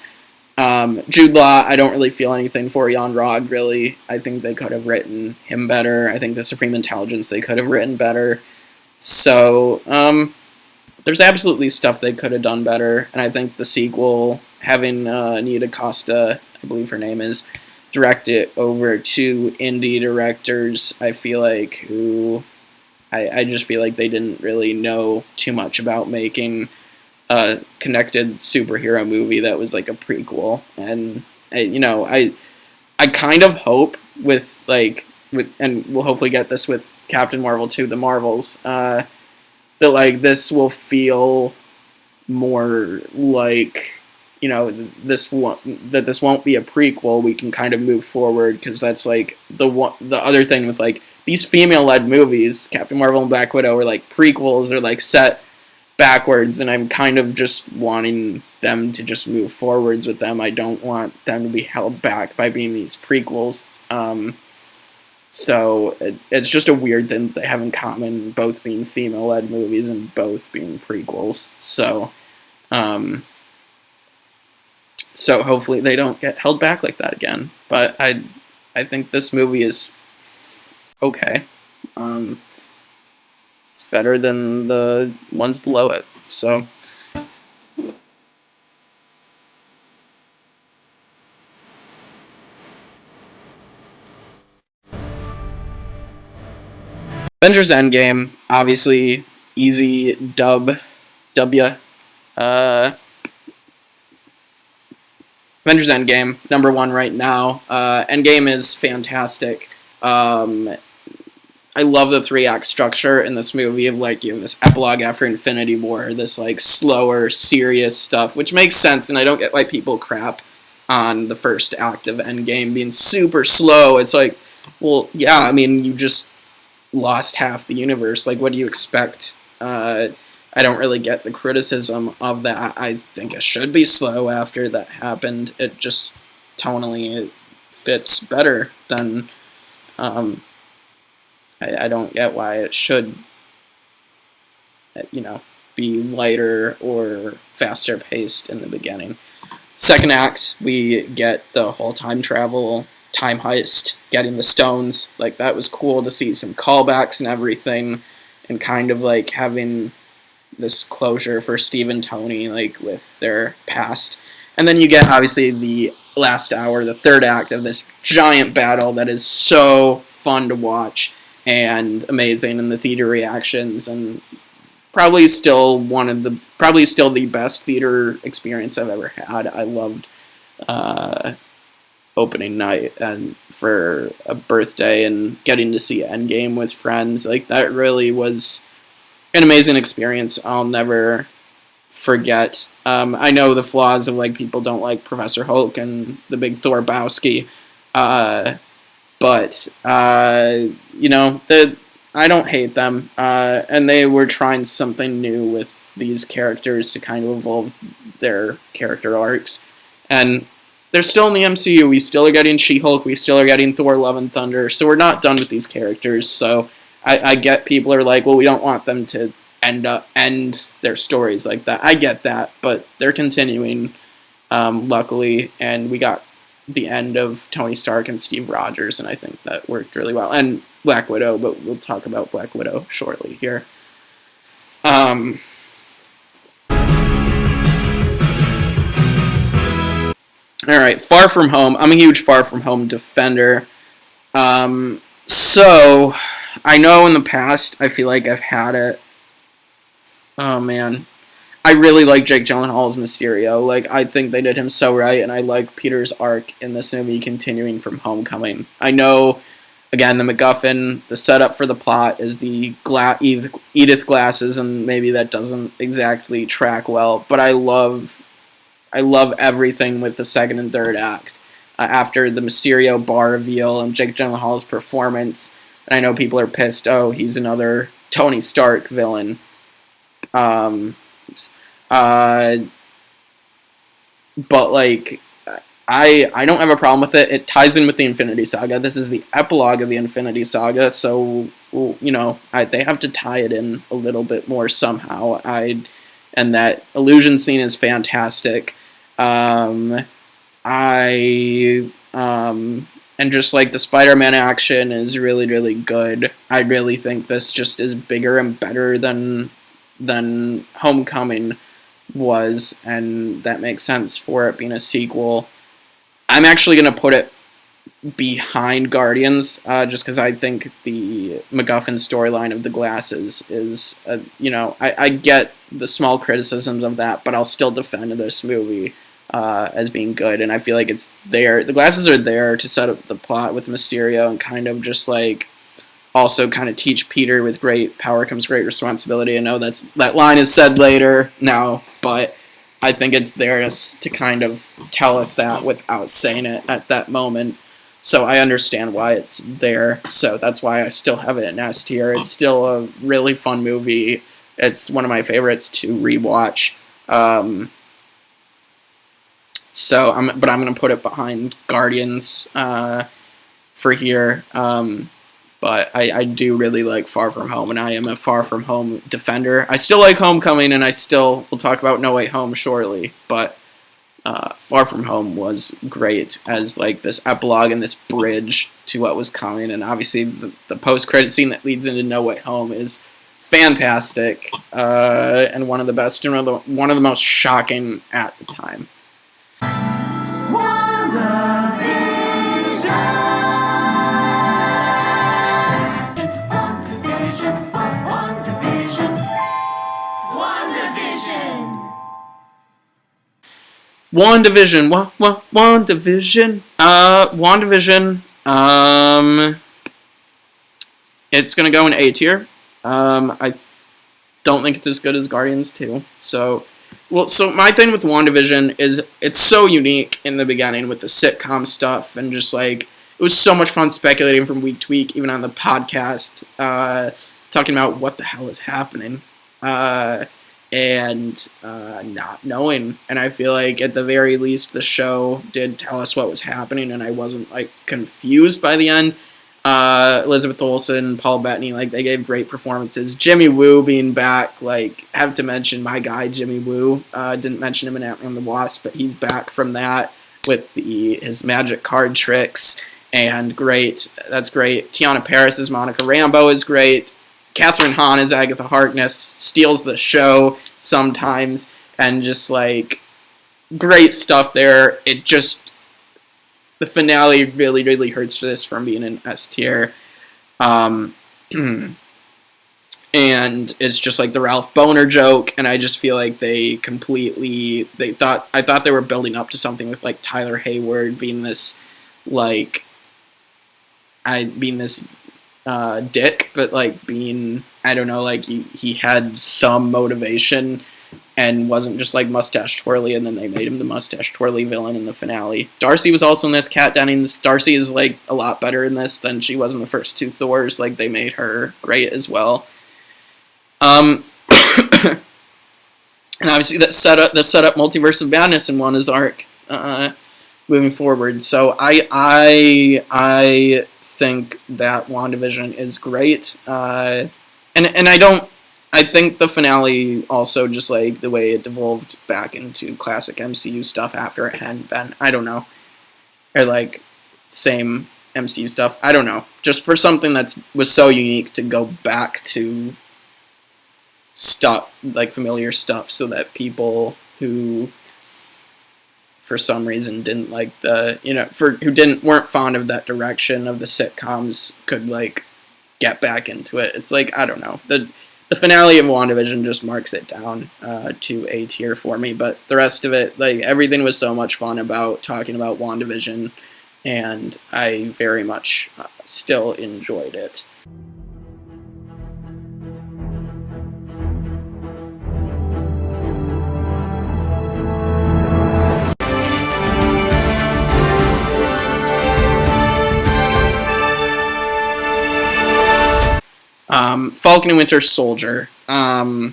Jude Law, I don't really feel anything for Jan Rog, really. I think they could have written him better. I think the Supreme Intelligence they could have written better. So, there's absolutely stuff they could have done better. And I think the sequel, having Anita Costa, I believe her name is, direct it over to indie directors, I feel like, who I just feel like they didn't really know too much about making a connected superhero movie that was like a prequel. And I kind of hope and we'll hopefully get this with Captain Marvel 2, The Marvels, that like this will feel more like, you know, this won't be a prequel. We can kind of move forward, because that's like the other thing with like these female-led movies, Captain Marvel and Black Widow, are like prequels, or like set backwards, and I'm kind of just wanting them to just move forwards with them. I don't want them to be held back by being these prequels. So it's just a weird thing that they have in common, both being female-led movies and both being prequels. So hopefully they don't get held back like that again. But I think this movie is okay. It's better than the ones below it. So Avengers Endgame, obviously easy W. Avengers Endgame, number one right now. Endgame is fantastic. I love the 3-act structure in this movie of like, you have this epilogue after Infinity War, this like slower, serious stuff, which makes sense, and I don't get why people crap on the first act of Endgame being super slow. It's like, well, yeah, I mean, you just lost half the universe. Like, what do you expect? I don't really get the criticism of that. I think it should be slow after that happened. It just, tonally, it fits better than, I don't get why it should, be lighter or faster paced in the beginning. Second act, we get the whole time travel, time heist, getting the stones. Like, that was cool to see some callbacks and everything, and kind of like having this closure for Steve and Tony, like with their past. And then you get obviously the last hour, the third act of this giant battle that is so fun to watch and amazing, and the theater reactions, and probably still the best theater experience I've ever had. I loved opening night and for a birthday and getting to see Endgame with friends. Like, that really was an amazing experience I'll never forget. I know the flaws of, like, people don't like Professor Hulk and the big Thor Bowski, but you know, I don't hate them, and they were trying something new with these characters to kind of evolve their character arcs, and they're still in the MCU. We still are getting She-Hulk, we still are getting Thor Love and Thunder, so we're not done with these characters. So I get people are like, well, we don't want them to end their stories like that. I get that, but they're continuing, luckily, and we got the end of Tony Stark and Steve Rogers, and I think that worked really well. And Black Widow, but we'll talk about Black Widow shortly here. Alright, Far From Home. I'm a huge Far From Home defender. So, I know in the past, I feel like I've had it. Oh, man. I really like Jake Gyllenhaal's Mysterio. Like, I think they did him so right, and I like Peter's arc in this movie continuing from Homecoming. I know, again, the MacGuffin, the setup for the plot is the Edith glasses, and maybe that doesn't exactly track well, but I love everything with the second and third act. After the Mysterio bar reveal and Jake Gyllenhaal's performance, and I know people are pissed, oh, he's another Tony Stark villain. But, like, I don't have a problem with it. It ties in with the Infinity Saga. This is the epilogue of the Infinity Saga, so, you know, they have to tie it in a little bit more somehow. And that illusion scene is fantastic. And just, like, the Spider-Man action is really, really good. I really think this just is bigger and better than Homecoming was, and that makes sense for it being a sequel. I'm actually going to put it behind Guardians, just because I think the MacGuffin storyline of the glasses is, you know, I get the small criticisms of that, but I'll still defend this movie as being good, and I feel like it's there. The glasses are there to set up the plot with Mysterio and kind of just, like, also kind of teach Peter with great power comes great responsibility. I know that line is said later now, but I think it's there to kind of tell us that without saying it at that moment. So I understand why it's there. So that's why I still have it in S tier. It's still a really fun movie. It's one of my favorites to rewatch. I'm going to put it behind Guardians for here. But I do really like Far From Home, and I am a Far From Home defender. I still like Homecoming, and we'll talk about No Way Home shortly, but Far From Home was great as, like, this epilogue and this bridge to what was coming, and obviously the post-credit scene that leads into No Way Home is fantastic, and one of the best, and one of the most shocking at the time. WandaVision. WandaVision. It's gonna go in A tier. I don't think it's as good as Guardians 2. So my thing with WandaVision is it's so unique in the beginning with the sitcom stuff, and just, like, it was so much fun speculating from week to week, even on the podcast, talking about what the hell is happening. And not knowing, and I feel like at the very least the show did tell us what was happening, and I wasn't, like, confused by the end. Elizabeth Olsen, Paul Bettany, like, they gave great performances. Jimmy Woo being back, like, have to mention my guy Jimmy Woo. Didn't mention him in Ant-Man and the Wasp, but he's back from that with his magic card tricks, and great. That's great. Tiana Paris as Monica Rambeau is great. Catherine Hahn as Agatha Harkness steals the show sometimes, and just like great stuff there. It just, the finale really hurts for this from being an S tier. And it's just like the Ralph Boner joke, and I just feel like I thought they were building up to something with like Tyler Hayward being this like dick, but like being, I don't know, like he had some motivation and wasn't just like mustache twirly, and then they made him the mustache twirly villain in the finale. Darcy was also in this. Kat Dennings. Darcy is like a lot better in this than she was in the first two Thors. Like they made her great as well. And obviously that set up Multiverse of Madness in Wanda's arc moving forward. So I think that WandaVision is great. And I think the finale also, just like the way it devolved back into classic MCU stuff after it hadn't been, I don't know, or like same MCU stuff, I don't know, just for something that was so unique to go back to stuff, like familiar stuff, so that people who for some reason didn't like weren't fond of that direction of the sitcoms could like get back into it. It's like, I don't know, the finale of WandaVision just marks it down to A tier for me, but the rest of it, like everything was so much fun about talking about WandaVision, and I very much still enjoyed it. Falcon and Winter Soldier. So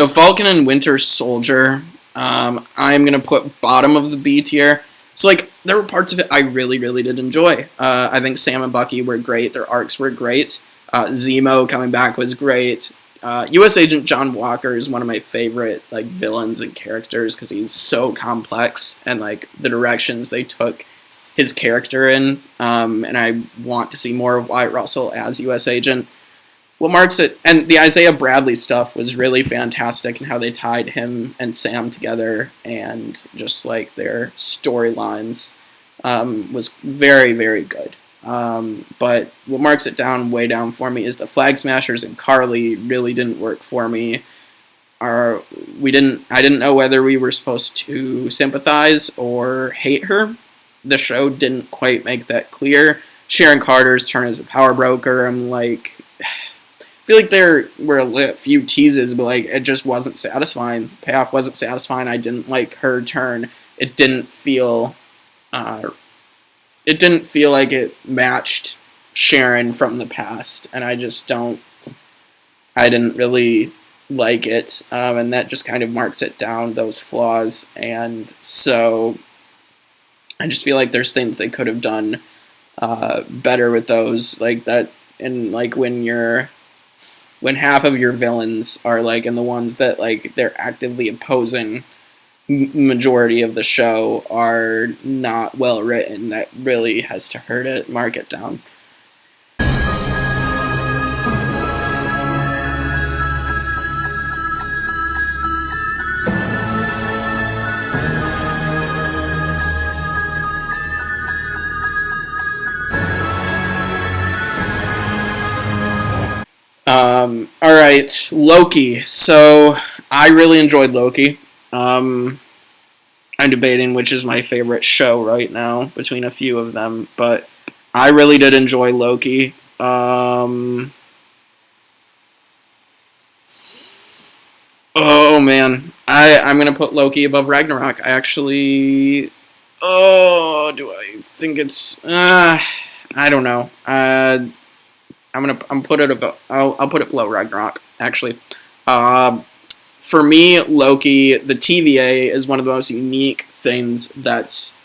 Falcon and Winter Soldier, I'm going to put bottom of the B tier. So, like, there were parts of it I really did enjoy. I think Sam and Bucky were great. Their arcs were great. Zemo coming back was great. U.S. Agent John Walker is one of my favorite, like, villains and characters because he's so complex, and, like, the directions they took his character in, and I want to see more of Wyatt Russell as U.S. Agent. What marks it, and the Isaiah Bradley stuff was really fantastic, and how they tied him and Sam together, and just like their storylines was very good. But what marks it way down for me is the Flag Smashers and Carly really didn't work for me. I didn't know whether we were supposed to sympathize or hate her. The show didn't quite make that clear. Sharon Carter's turn as a power broker, I'm like, I feel like there were a few teases, but like it just wasn't satisfying. Payoff wasn't satisfying. I didn't like her turn. It didn't feel like it matched Sharon from the past, and I didn't really like it, and that just kind of marks it down, those flaws. And so I just feel like there's things they could have done better with those, like that, and like when half of your villains are like, and the ones that like they're actively opposing majority of the show are not well written, that really has to hurt it, mark it down. Alright, Loki. So, I really enjoyed Loki. I'm debating which is my favorite show right now between a few of them, but I really did enjoy Loki. Oh man, I'm gonna put Loki above Ragnarok. I actually, do I think it's? I don't know. I'll put it below Ragnarok, actually. For me, Loki, the TVA is one of the most unique things that's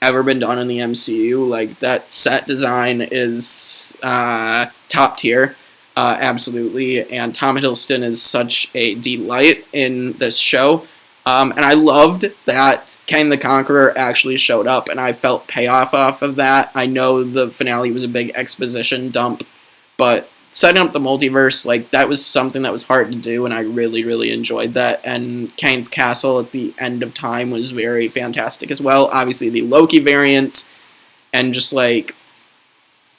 ever been done in the MCU. Like, that set design is top tier, absolutely. And Tom Hiddleston is such a delight in this show. And I loved that Kang the Conqueror actually showed up, and I felt payoff off of that. I know the finale was a big exposition dump, but setting up the multiverse, like, that was something that was hard to do, and I really, really enjoyed that. And Kane's Castle at the end of time was very fantastic as well. Obviously, the Loki variants and just, like,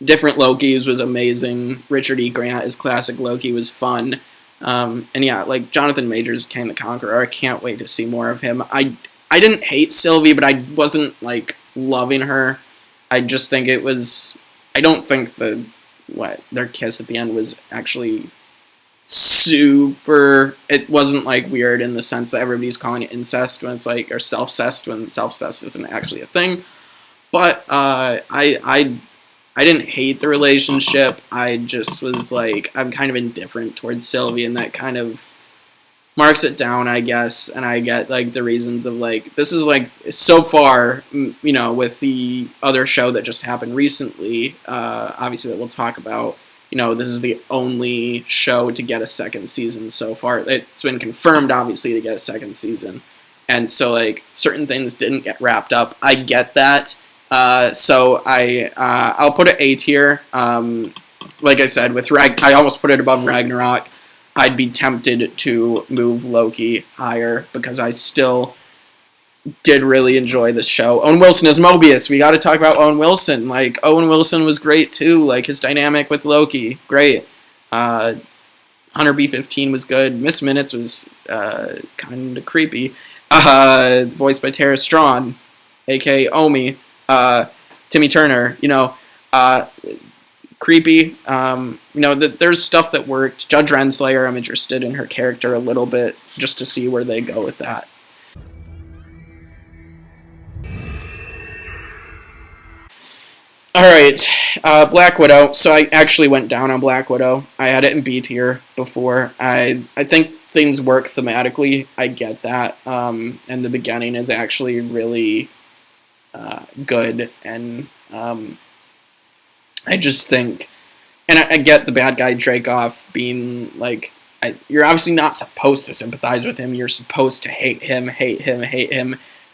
different Lokis was amazing. Richard E. Grant as classic Loki was fun. And yeah, like, Jonathan Majors, Kang the Conqueror, I can't wait to see more of him. I didn't hate Sylvie, but I wasn't, like, loving her. I just think it was... I don't think their kiss at the end was actually super... It wasn't, like, weird in the sense that everybody's calling it incest when it's, like... Or self-cest when self-cest isn't actually a thing. But, I didn't hate the relationship. I just was, like... I'm kind of indifferent towards Sylvie, and that kind of marks it down, I guess, and I get, like, the reasons of, like, this is, like, so far, you know, with the other show that just happened recently, obviously that we'll talk about, you know, this is the only show to get a second season so far. It's been confirmed, obviously, to get a second season, and so, like, certain things didn't get wrapped up. I get that, so I'll put it A tier. Like I said, with I almost put it above Ragnarok. I'd be tempted to move Loki higher because I still did really enjoy this show. Owen Wilson as Mobius. We got to talk about Owen Wilson. Like, Owen Wilson was great too. Like, his dynamic with Loki, great. Hunter B-15 was good. Miss Minutes was kind of creepy. Voiced by Tara Strong, a.k.a. Omi. Timmy Turner, you know, creepy. You know, there's stuff that worked. Judge Renslayer, I'm interested in her character a little bit, just to see where they go with that. Alright, Black Widow. So I actually went down on Black Widow. I had it in B tier before. I think things work thematically. I get that. And the beginning is actually really good, and I just think, and I get the bad guy Dreykov being, like, you're obviously not supposed to sympathize with him, you're supposed to hate him,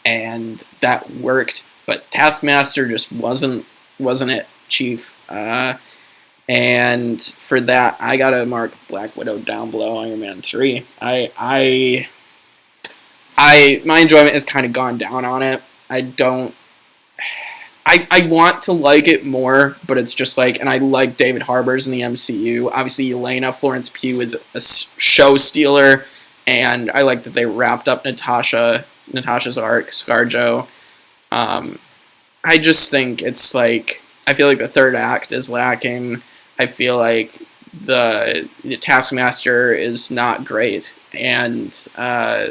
and that worked, but Taskmaster just wasn't it, Chief, and for that, I gotta mark Black Widow down below Iron Man 3. My enjoyment has kind of gone down on it. I want to like it more, but it's just like, and I like David Harbour's in the MCU. Obviously, Elena Florence Pugh is a show stealer, and I like that they wrapped up Natasha's arc, ScarJo. I just think it's like, I feel like the third act is lacking. I feel like the Taskmaster is not great, and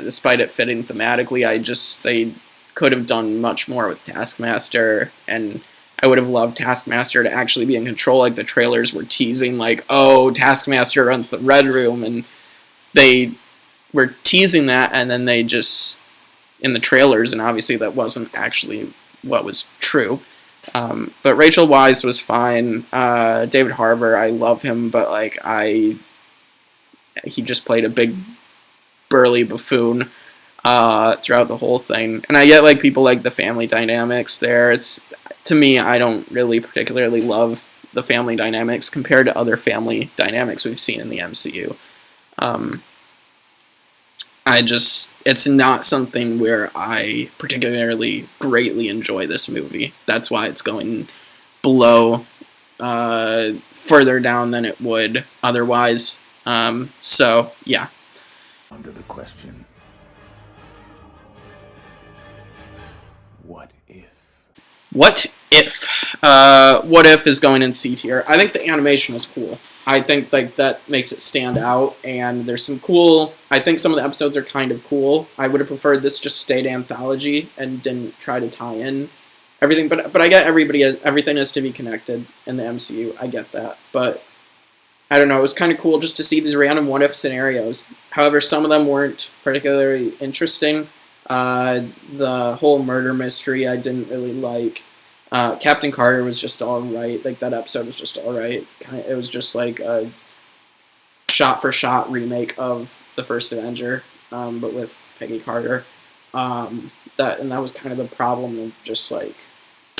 despite it fitting thematically, they could have done much more with Taskmaster, and I would have loved Taskmaster to actually be in control. Like, the trailers were teasing, like, oh, Taskmaster runs the Red Room, and they were teasing that, and then they just, in the trailers, and obviously that wasn't actually what was true. But Rachel Weisz was fine. David Harbour, I love him, but, like, he just played a big burly buffoon throughout the whole thing. And I get, like, people like the family dynamics there. To me, I don't really particularly love the family dynamics compared to other family dynamics we've seen in the MCU. It's not something where I particularly greatly enjoy this movie. That's why it's going below, further down than it would otherwise. So, yeah. Under the question, what if? What if? What if is going in C tier. I think the animation was cool. I think, like, that makes it stand out, and there's some cool... I think some of the episodes are kind of cool. I would have preferred this just stayed anthology and didn't try to tie in everything, but I get everything has to be connected in the MCU. I get that, but I don't know. It was kind of cool just to see these random what-if scenarios. However, some of them weren't particularly interesting. The whole murder mystery I didn't really like. Captain Carter was just alright. Like, that episode was just alright. It was just like a shot-for-shot remake of the first Avenger, but with Peggy Carter. That was kind of the problem of just, like,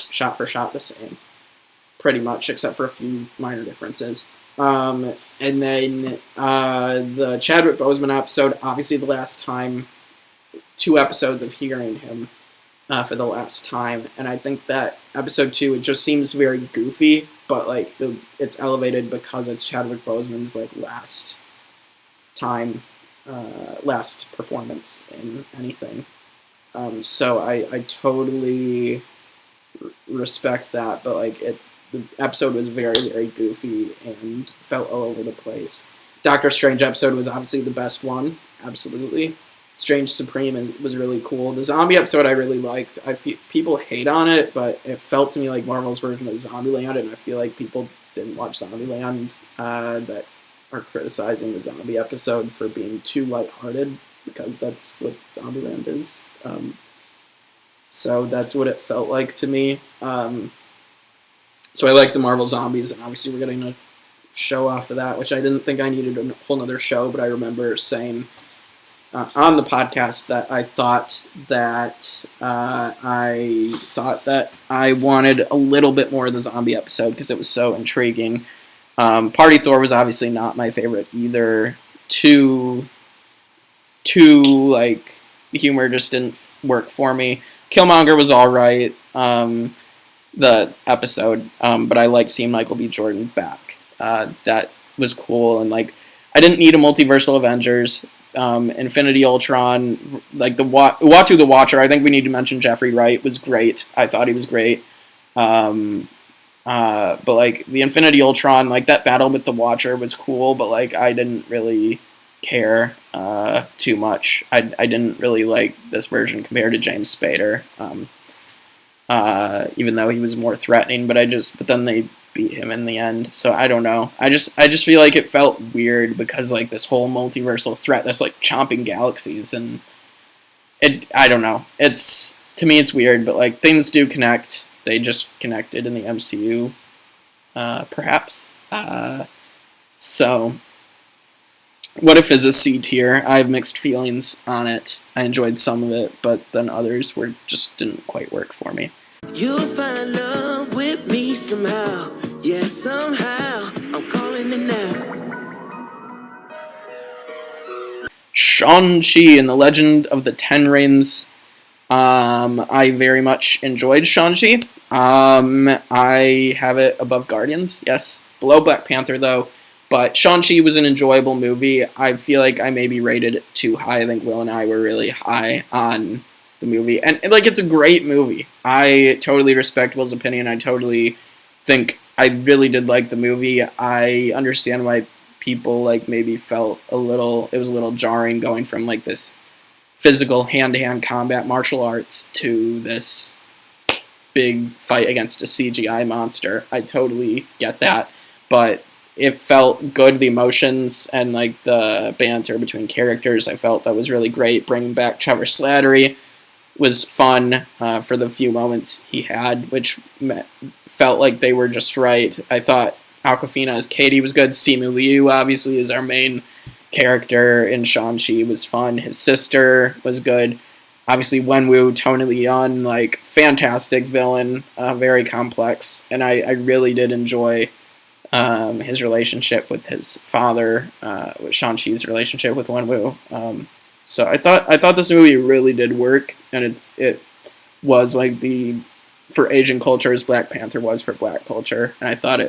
shot-for-shot the same. Pretty much, except for a few minor differences. And then the Chadwick Boseman episode, obviously the last time, 2 episodes of hearing him for the last time. And I think that episode 2, it just seems very goofy, but like it's elevated because it's Chadwick Boseman's like last performance in anything. So I totally respect that, but like the episode was very, very goofy and felt all over the place. Doctor Strange episode was obviously the best one, absolutely. Strange Supreme was really cool. The zombie episode I really liked. People hate on it, but it felt to me like Marvel's version of Zombieland, and I feel like people didn't watch Zombieland that are criticizing the zombie episode for being too lighthearted, because that's what Zombieland is. So that's what it felt like to me. So I like the Marvel Zombies, and obviously we're getting a show off of that, which I didn't think I needed a whole nother show, but I remember saying on the podcast that I thought that I wanted a little bit more of the zombie episode because it was so intriguing. Party Thor was obviously not my favorite either. Too like the humor just didn't work for me. Killmonger was all right. The episode, but I liked seeing Michael B. Jordan back. That was cool, and like I didn't need a multiversal Avengers. Infinity Ultron, like Uatu the Watcher. I think we need to mention Jeffrey Wright was great. I thought he was great. But like the Infinity Ultron, like that battle with the Watcher was cool, but like I didn't really care too much. I didn't really like this version compared to James Spader. Even though he was more threatening, but then they beat him in the end. So I don't know. I just feel like it felt weird because like this whole multiversal threat that's like chomping galaxies, and I don't know. To me it's weird, but like things do connect. They just connected in the MCU, perhaps. So What If is a C tier. I have mixed feelings on it. I enjoyed some of it, but then others just didn't quite work for me. You'll find love with me somehow. Yeah, somehow. I'm calling it now. Shang-Chi and the Legend of the Ten Rings. I very much enjoyed Shang-Chi. I have it above Guardians, yes. Below Black Panther, though. But Shang-Chi was an enjoyable movie. I feel like I maybe rated it too high. I think Will and I were really high on the movie. And, like, it's a great movie. I totally respect Will's opinion. I totally think I really did like the movie. I understand why people, like, maybe felt it was a little jarring going from, like, this physical hand-to-hand combat martial arts to this big fight against a CGI monster. I totally get that. But it felt good, the emotions and like the banter between characters. I felt that was really great. Bringing back Trevor Slattery was fun for the few moments he had, which felt like they were just right. I thought Awkwafina as Katie was good. Simu Liu, obviously, is our main character in Shang-Chi, was fun. His sister was good. Obviously, Wenwu, Tony Leung, like, fantastic villain, very complex. And I really did enjoy his relationship with his father, with Shang-Chi's relationship with Wenwu. So I thought this movie really did work, and it was like for Asian culture as Black Panther was for Black culture, and I thought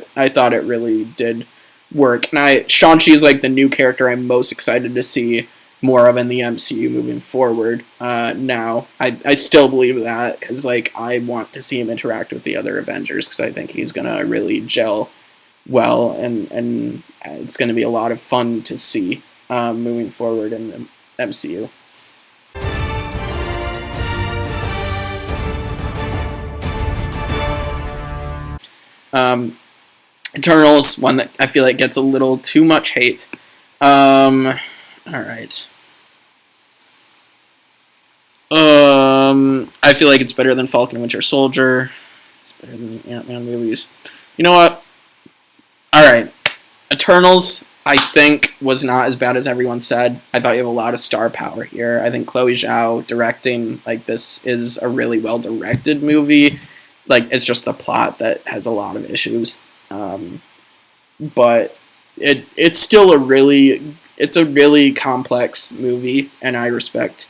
it really did work. And Shang-Chi is like the new character I'm most excited to see more of in the MCU moving forward. Now I still believe that because like I want to see him interact with the other Avengers because I think he's gonna really gel well, and it's going to be a lot of fun to see moving forward in the MCU. Eternals, one that I feel like gets a little too much hate. Alright. I feel like it's better than Falcon and Winter Soldier. It's better than the Ant-Man movies. You know what? Alright. Eternals, I think, was not as bad as everyone said. I thought you have a lot of star power here. I think Chloe Zhao directing, like, this is a really well-directed movie. Like, it's just the plot that has a lot of issues. But it's still a really complex movie, and I respect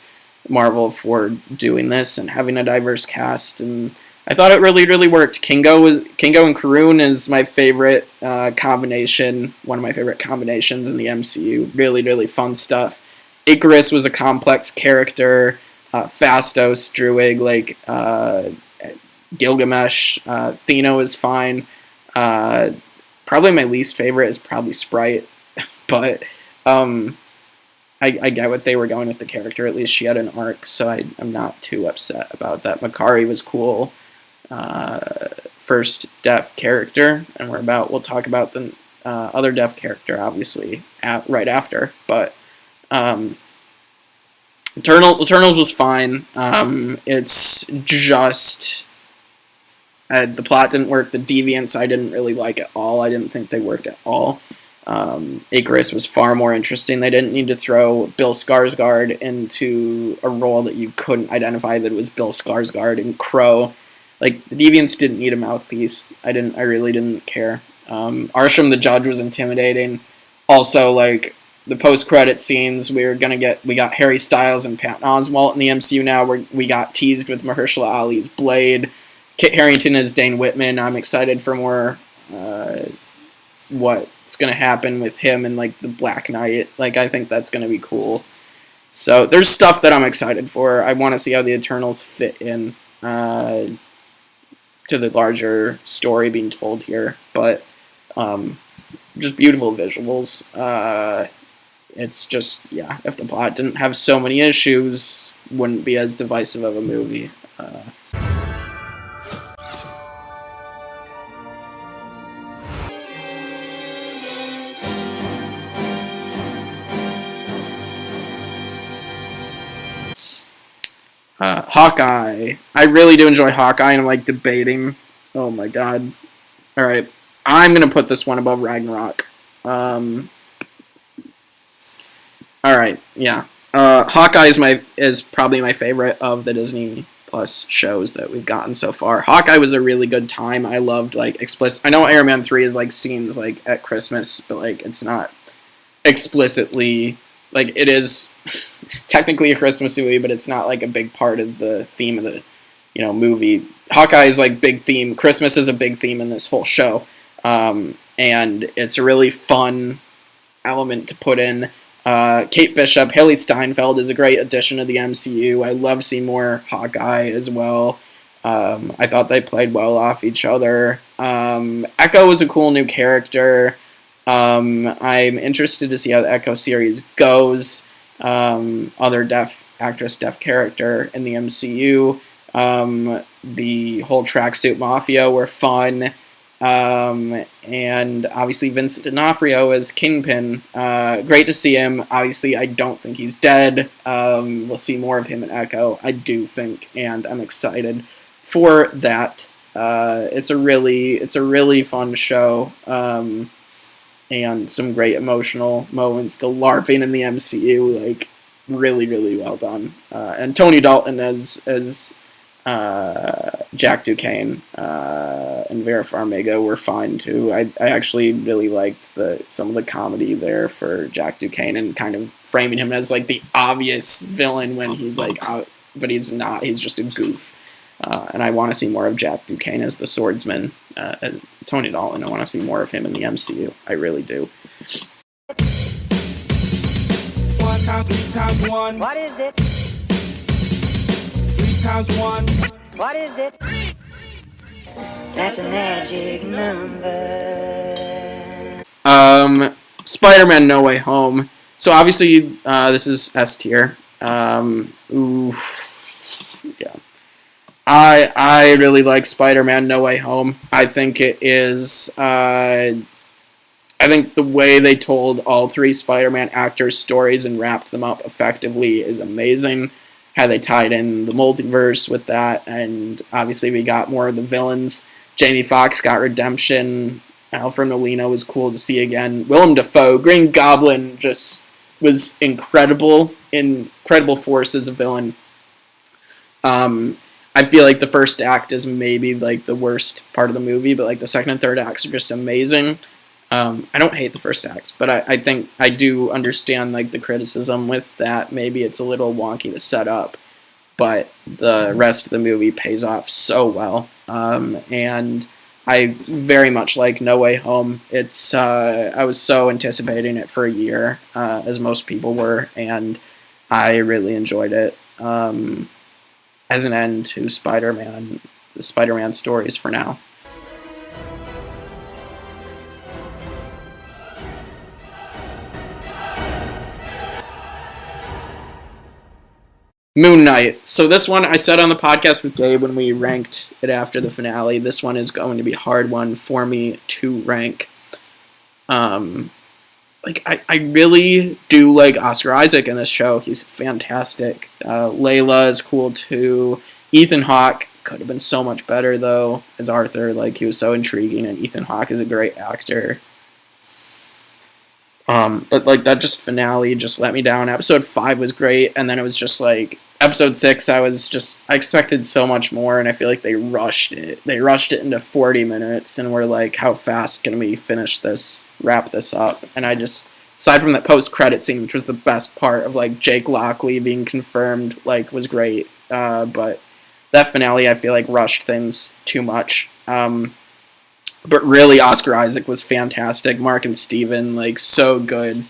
Marvel for doing this and having a diverse cast, and I thought it really worked. Kingo and Karun is my favorite combination, one of my favorite combinations in the MCU. Really fun stuff. Icarus was a complex character. Phastos, Druig, like Gilgamesh, Theno is fine. Probably my least favorite is probably Sprite, but I get what they were going with the character. At least she had an arc, so I'm not too upset about that. Makari was cool. First deaf character, and we'll talk about the other deaf character, obviously, right after. But Eternals was fine. It's just the plot didn't work. The deviants I didn't really like at all. I didn't think they worked at all. Icarus was far more interesting. They didn't need to throw Bill Skarsgård into a role that you couldn't identify that it was Bill Skarsgård. And Crow, like, the deviants didn't need a mouthpiece. I really didn't care. Arsham the Judge was intimidating. Also, like, the post-credit scenes, we got Harry Styles and Patton Oswalt in the MCU now. We got teased with Mahershala Ali's Blade. Kit Harington as Dane Whitman. I'm excited for more what's going to happen with him and, like, the Black Knight. Like, I think that's going to be cool. So there's stuff that I'm excited for. I want to see how the Eternals fit in to the larger story being told here. But just beautiful visuals. It's just, yeah, if the plot didn't have so many issues, wouldn't be as divisive of a movie. Hawkeye. I really do enjoy Hawkeye, and I'm, like, debating. Oh my god. Alright. I'm going to put this one above Ragnarok. Alright, yeah. Hawkeye is probably my favorite of the Disney Plus shows that we've gotten so far. Hawkeye was a really good time. I loved, like, explicit. I know Iron Man 3 is, like, scenes, like, at Christmas, but, like, it's not explicitly, like, it is technically a Christmas movie, but it's not, like, a big part of the theme of the, movie. Hawkeye is, like, big theme. Christmas is a big theme in this whole show. And it's a really fun element to put in. Kate Bishop, Haley Steinfeld is a great addition to the MCU. I love seeing more Hawkeye as well. I thought they played well off each other. Echo was a cool new character. I'm interested to see how the Echo series goes. Other deaf character in the MCU. The whole Tracksuit Mafia were fun. And obviously Vincent D'Onofrio as Kingpin. Great to see him. Obviously, I don't think he's dead. We'll see more of him in Echo, I do think, and I'm excited for that. It's a really fun show. And some great emotional moments. The LARPing in the MCU, like, really well done. And Tony Dalton as Jack Duquesne and Vera Farmiga were fine too. I actually really liked some of the comedy there for Jack Duquesne and kind of framing him as, like, the obvious villain when he's, like, out, but he's not. He's just a goof. And I want to see more of Jack Duquesne as the swordsman. Tony Dalton, I want to see more of him in the MCU. I really do. 1 times 3 times 1. What is it? 3 times 1. What is it? That's a magic number. Spider-Man No Way Home. So obviously, this is S tier. Yeah. I really like Spider-Man No Way Home. I think it is, I think the way they told all 3 Spider-Man actors' stories and wrapped them up effectively is amazing. How they tied in the multiverse with that, and obviously we got more of the villains. Jamie Foxx got redemption. Alfred Molina was cool to see again. Willem Dafoe, Green Goblin, just was incredible force as a villain. I feel like the first act is maybe, like, the worst part of the movie, but, like, the second and third acts are just amazing. I don't hate the first act, but I think I do understand like the criticism with that. Maybe it's a little wonky to set up, but the rest of the movie pays off so well. And I very much like No Way Home. It's I was so anticipating it for a year, as most people were, and I really enjoyed it. As an end to the Spider-Man stories for now. Moon Knight. So this one, I said on the podcast with Gabe when we ranked it after the finale, this one is going to be a hard one for me to rank. I really do like Oscar Isaac in this show. He's fantastic. Layla is cool too. Ethan Hawke could have been so much better though as Arthur. Like, he was so intriguing, and Ethan Hawke is a great actor. But like that just finale just let me down. Episode 5 was great, and then it was just like episode 6. I expected so much more, and I feel like they rushed it. They rushed it into 40 minutes, and we're like, how fast can we wrap this up? And I just, aside from that post-credit scene, which was the best part of like Jake Lockley being confirmed, like, was great. But that finale, I feel like rushed things too much. But really, Oscar Isaac was fantastic. Mark and Steven, like, so good.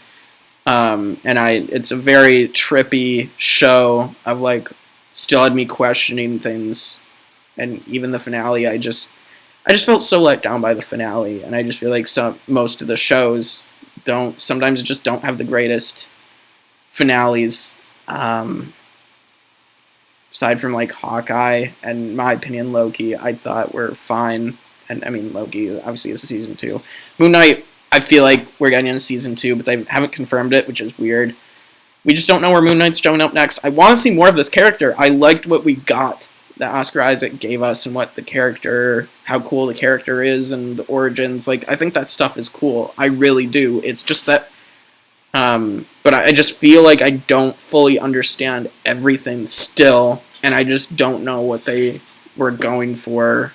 It's a very trippy show of, like, still had me questioning things. And even the finale, I just felt so let down by the finale. And I just feel like most of the shows sometimes just don't have the greatest finales. Aside from, like, Hawkeye and, in my opinion, Loki, I thought were fine. And I mean, Loki obviously is a season 2. Moon Knight, I feel like we're getting into season 2, but they haven't confirmed it, which is weird. We just don't know where Moon Knight's showing up next. I want to see more of this character. I liked what we got that Oscar Isaac gave us, and how cool the character is, and the origins. Like, I think that stuff is cool. I really do. It's just that, but I just feel like I don't fully understand everything still, and I just don't know what they were going for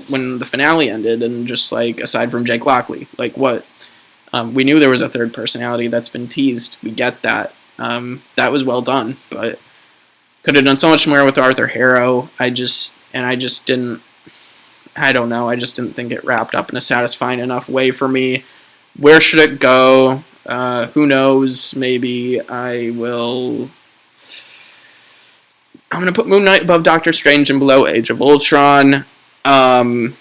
when the finale ended, and just like, aside from Jake Lockley, like, what we knew there was a third personality that's been teased. We get that. That was well done, but could have done so much more with Arthur Harrow. I just didn't think it wrapped up in a satisfying enough way for me. Where should it go? Who knows? Maybe I'm gonna put Moon Knight above Doctor Strange and below Age of Ultron. I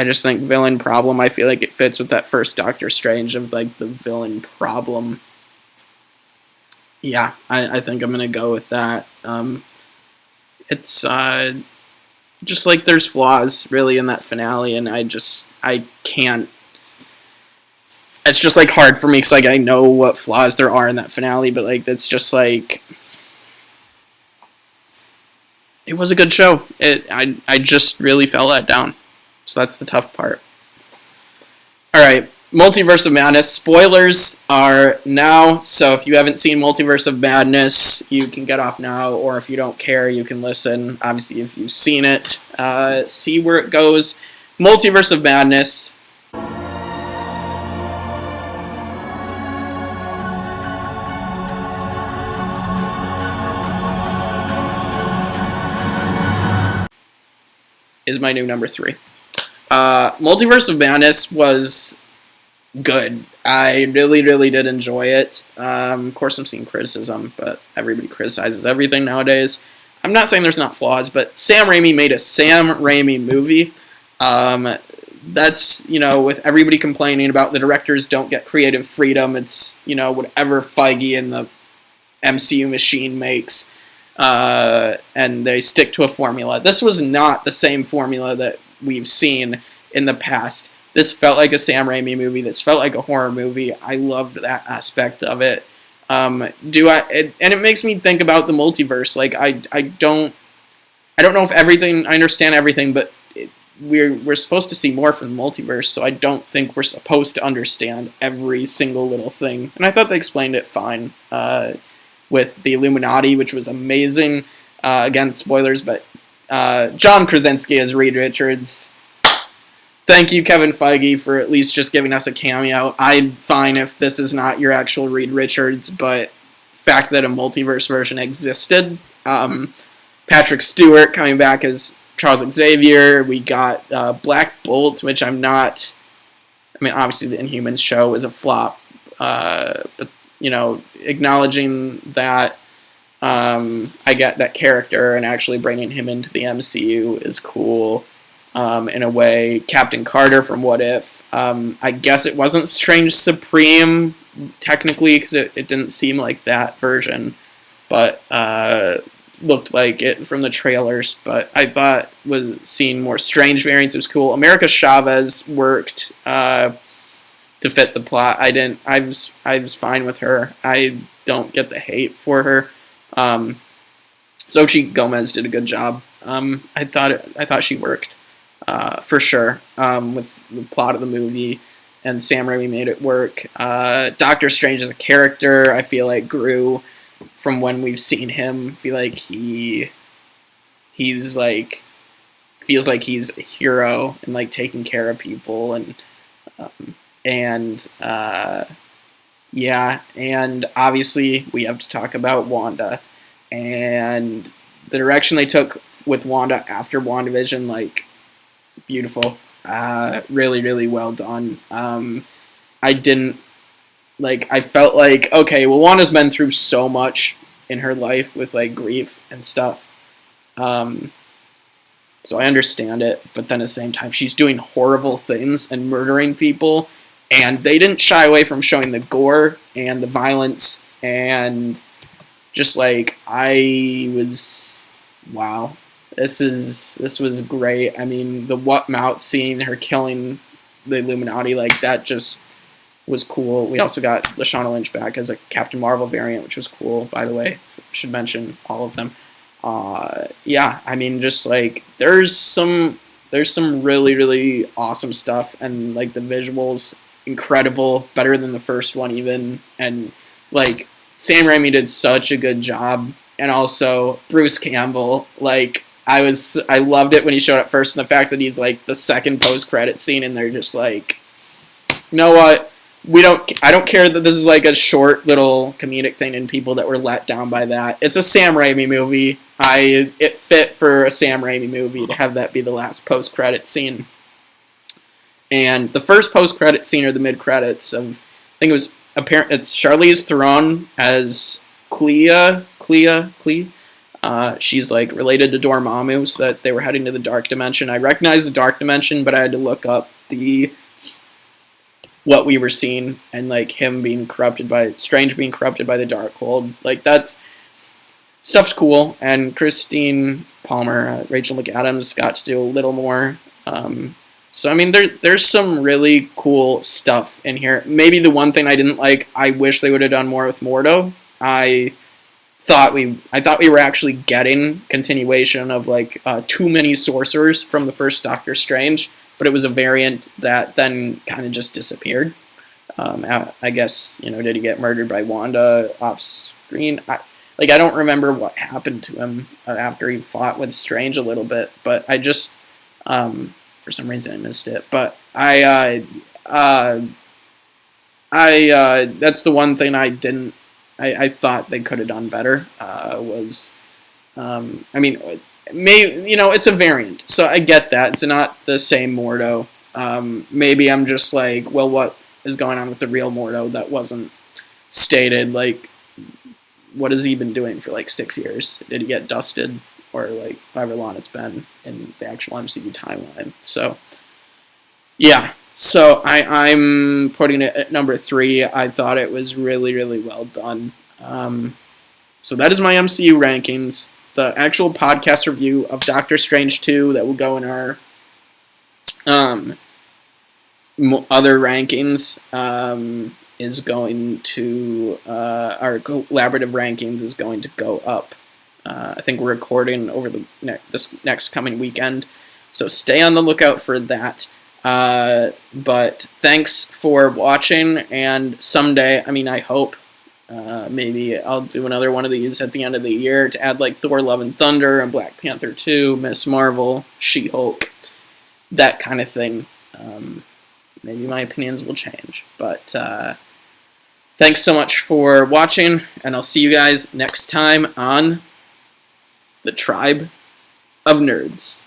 just think villain problem, I feel like it fits with that first Doctor Strange of, like, the villain problem. Yeah, I think I'm going to go with that. It's just, like, there's flaws, really, in that finale, and I can't... It's just, like, hard for me, because, like, I know what flaws there are in that finale, but, like, it's just, like... It was a good show. I just really fell let down. So that's the tough part. Alright, Multiverse of Madness. Spoilers are now, so if you haven't seen Multiverse of Madness, you can get off now, or if you don't care, you can listen. Obviously, if you've seen it, see where it goes. Multiverse of Madness. Is my new number 3. Multiverse of Madness was good. I really, really did enjoy it. Of course, I'm seeing criticism, but everybody criticizes everything nowadays. I'm not saying there's not flaws, but Sam Raimi made a Sam Raimi movie. That's, with everybody complaining about the directors don't get creative freedom, it's, whatever Feige and the MCU machine makes. And they stick to a formula. This was not the same formula that we've seen in the past. This felt like a Sam Raimi movie. This felt like a horror movie. I loved that aspect of it. And it makes me think about the multiverse. Like, I don't know if I understand everything, but we're supposed to see more from the multiverse, so I don't think we're supposed to understand every single little thing. And I thought they explained it fine. With the Illuminati, which was amazing. Again, spoilers, but John Krasinski as Reed Richards. thank you, Kevin Feige, for at least just giving us a cameo. I'm fine if this is not your actual Reed Richards, but the fact that a multiverse version existed. Patrick Stewart coming back as Charles Xavier. We got Black Bolt, which I'm not... I mean, obviously the Inhumans show was a flop. But, acknowledging that I get that character and actually bringing him into the MCU is cool. In a way, Captain Carter from What If. I guess it wasn't Strange Supreme, technically, because it didn't seem like that version, but looked like it from the trailers. But I thought seeing more Strange variants was cool. America Chavez worked to fit the plot. I was fine with her. I don't get the hate for her. Xochitl Gomez did a good job. I thought she worked. For sure, with the plot of the movie, and Sam Raimi made it work. Doctor Strange as a character, I feel like grew from when we've seen him. I feel like he's like feels like he's a hero and like taking care of people, and obviously we have to talk about Wanda and the direction they took with Wanda after WandaVision, like. Beautiful. Really, really well done. I felt like, okay, well, Wanda's been through so much in her life with, like, grief and stuff. So I understand it, but then at the same time, she's doing horrible things and murdering people, and they didn't shy away from showing the gore and the violence, and just, like, wow. This was great. I mean, the what mouth scene, her killing the Illuminati, like that just was cool. We also got Lashana Lynch back as a Captain Marvel variant, which was cool, by the way. Should mention all of them. I mean, just like there's some really, really awesome stuff, and like the visuals incredible, better than the first one even, and like Sam Raimi did such a good job, and also Bruce Campbell, like. I loved it when he showed up first, and the fact that he's like the second post-credit scene, and they're just like, you know what? I don't care that this is like a short little comedic thing and people that were let down by that. It's a Sam Raimi movie. It fit for a Sam Raimi movie to have that be the last post-credit scene. And the first post-credit scene or the mid-credits of, I think it was it's Charlize Theron as Clea. She's like related to Dormammu, so that they were heading to the Dark Dimension. I recognized the Dark Dimension, but I had to look up what we were seeing, and like him being corrupted by Strange being corrupted by the Darkhold. Like that's stuff's cool. And Christine Palmer, Rachel McAdams got to do a little more. So I mean, there's some really cool stuff in here. Maybe the one thing I didn't like, I wish they would have done more with Mordo. I thought we were actually getting continuation of like too many sorcerers from the first Doctor Strange, but it was a variant that then kind of just disappeared. I guess, did he get murdered by Wanda off screen? I don't remember what happened to him after he fought with Strange a little bit, but I just for some reason I missed it. But that's the one thing I thought they could have done better. It's a variant, so I get that. It's not the same Mordo. Maybe I'm just like, well, what is going on with the real Mordo that wasn't stated? Like, what has he been doing for like 6 years? Did he get dusted? Or like however long it's been in the actual MCU timeline. So, yeah. So I'm putting it at number 3. I thought it was really, really well done. So that is my MCU rankings. The actual podcast review of Doctor Strange 2 that will go in our other rankings is going to our collaborative rankings is going to go up. I think we're recording over this next coming weekend, so stay on the lookout for that. But thanks for watching, and someday, I hope, maybe I'll do another one of these at the end of the year to add like Thor Love and Thunder and Black Panther 2, Miss Marvel, She-Hulk, that kind of thing. Maybe my opinions will change. But thanks so much for watching, and I'll see you guys next time on The Tribe of Nerds.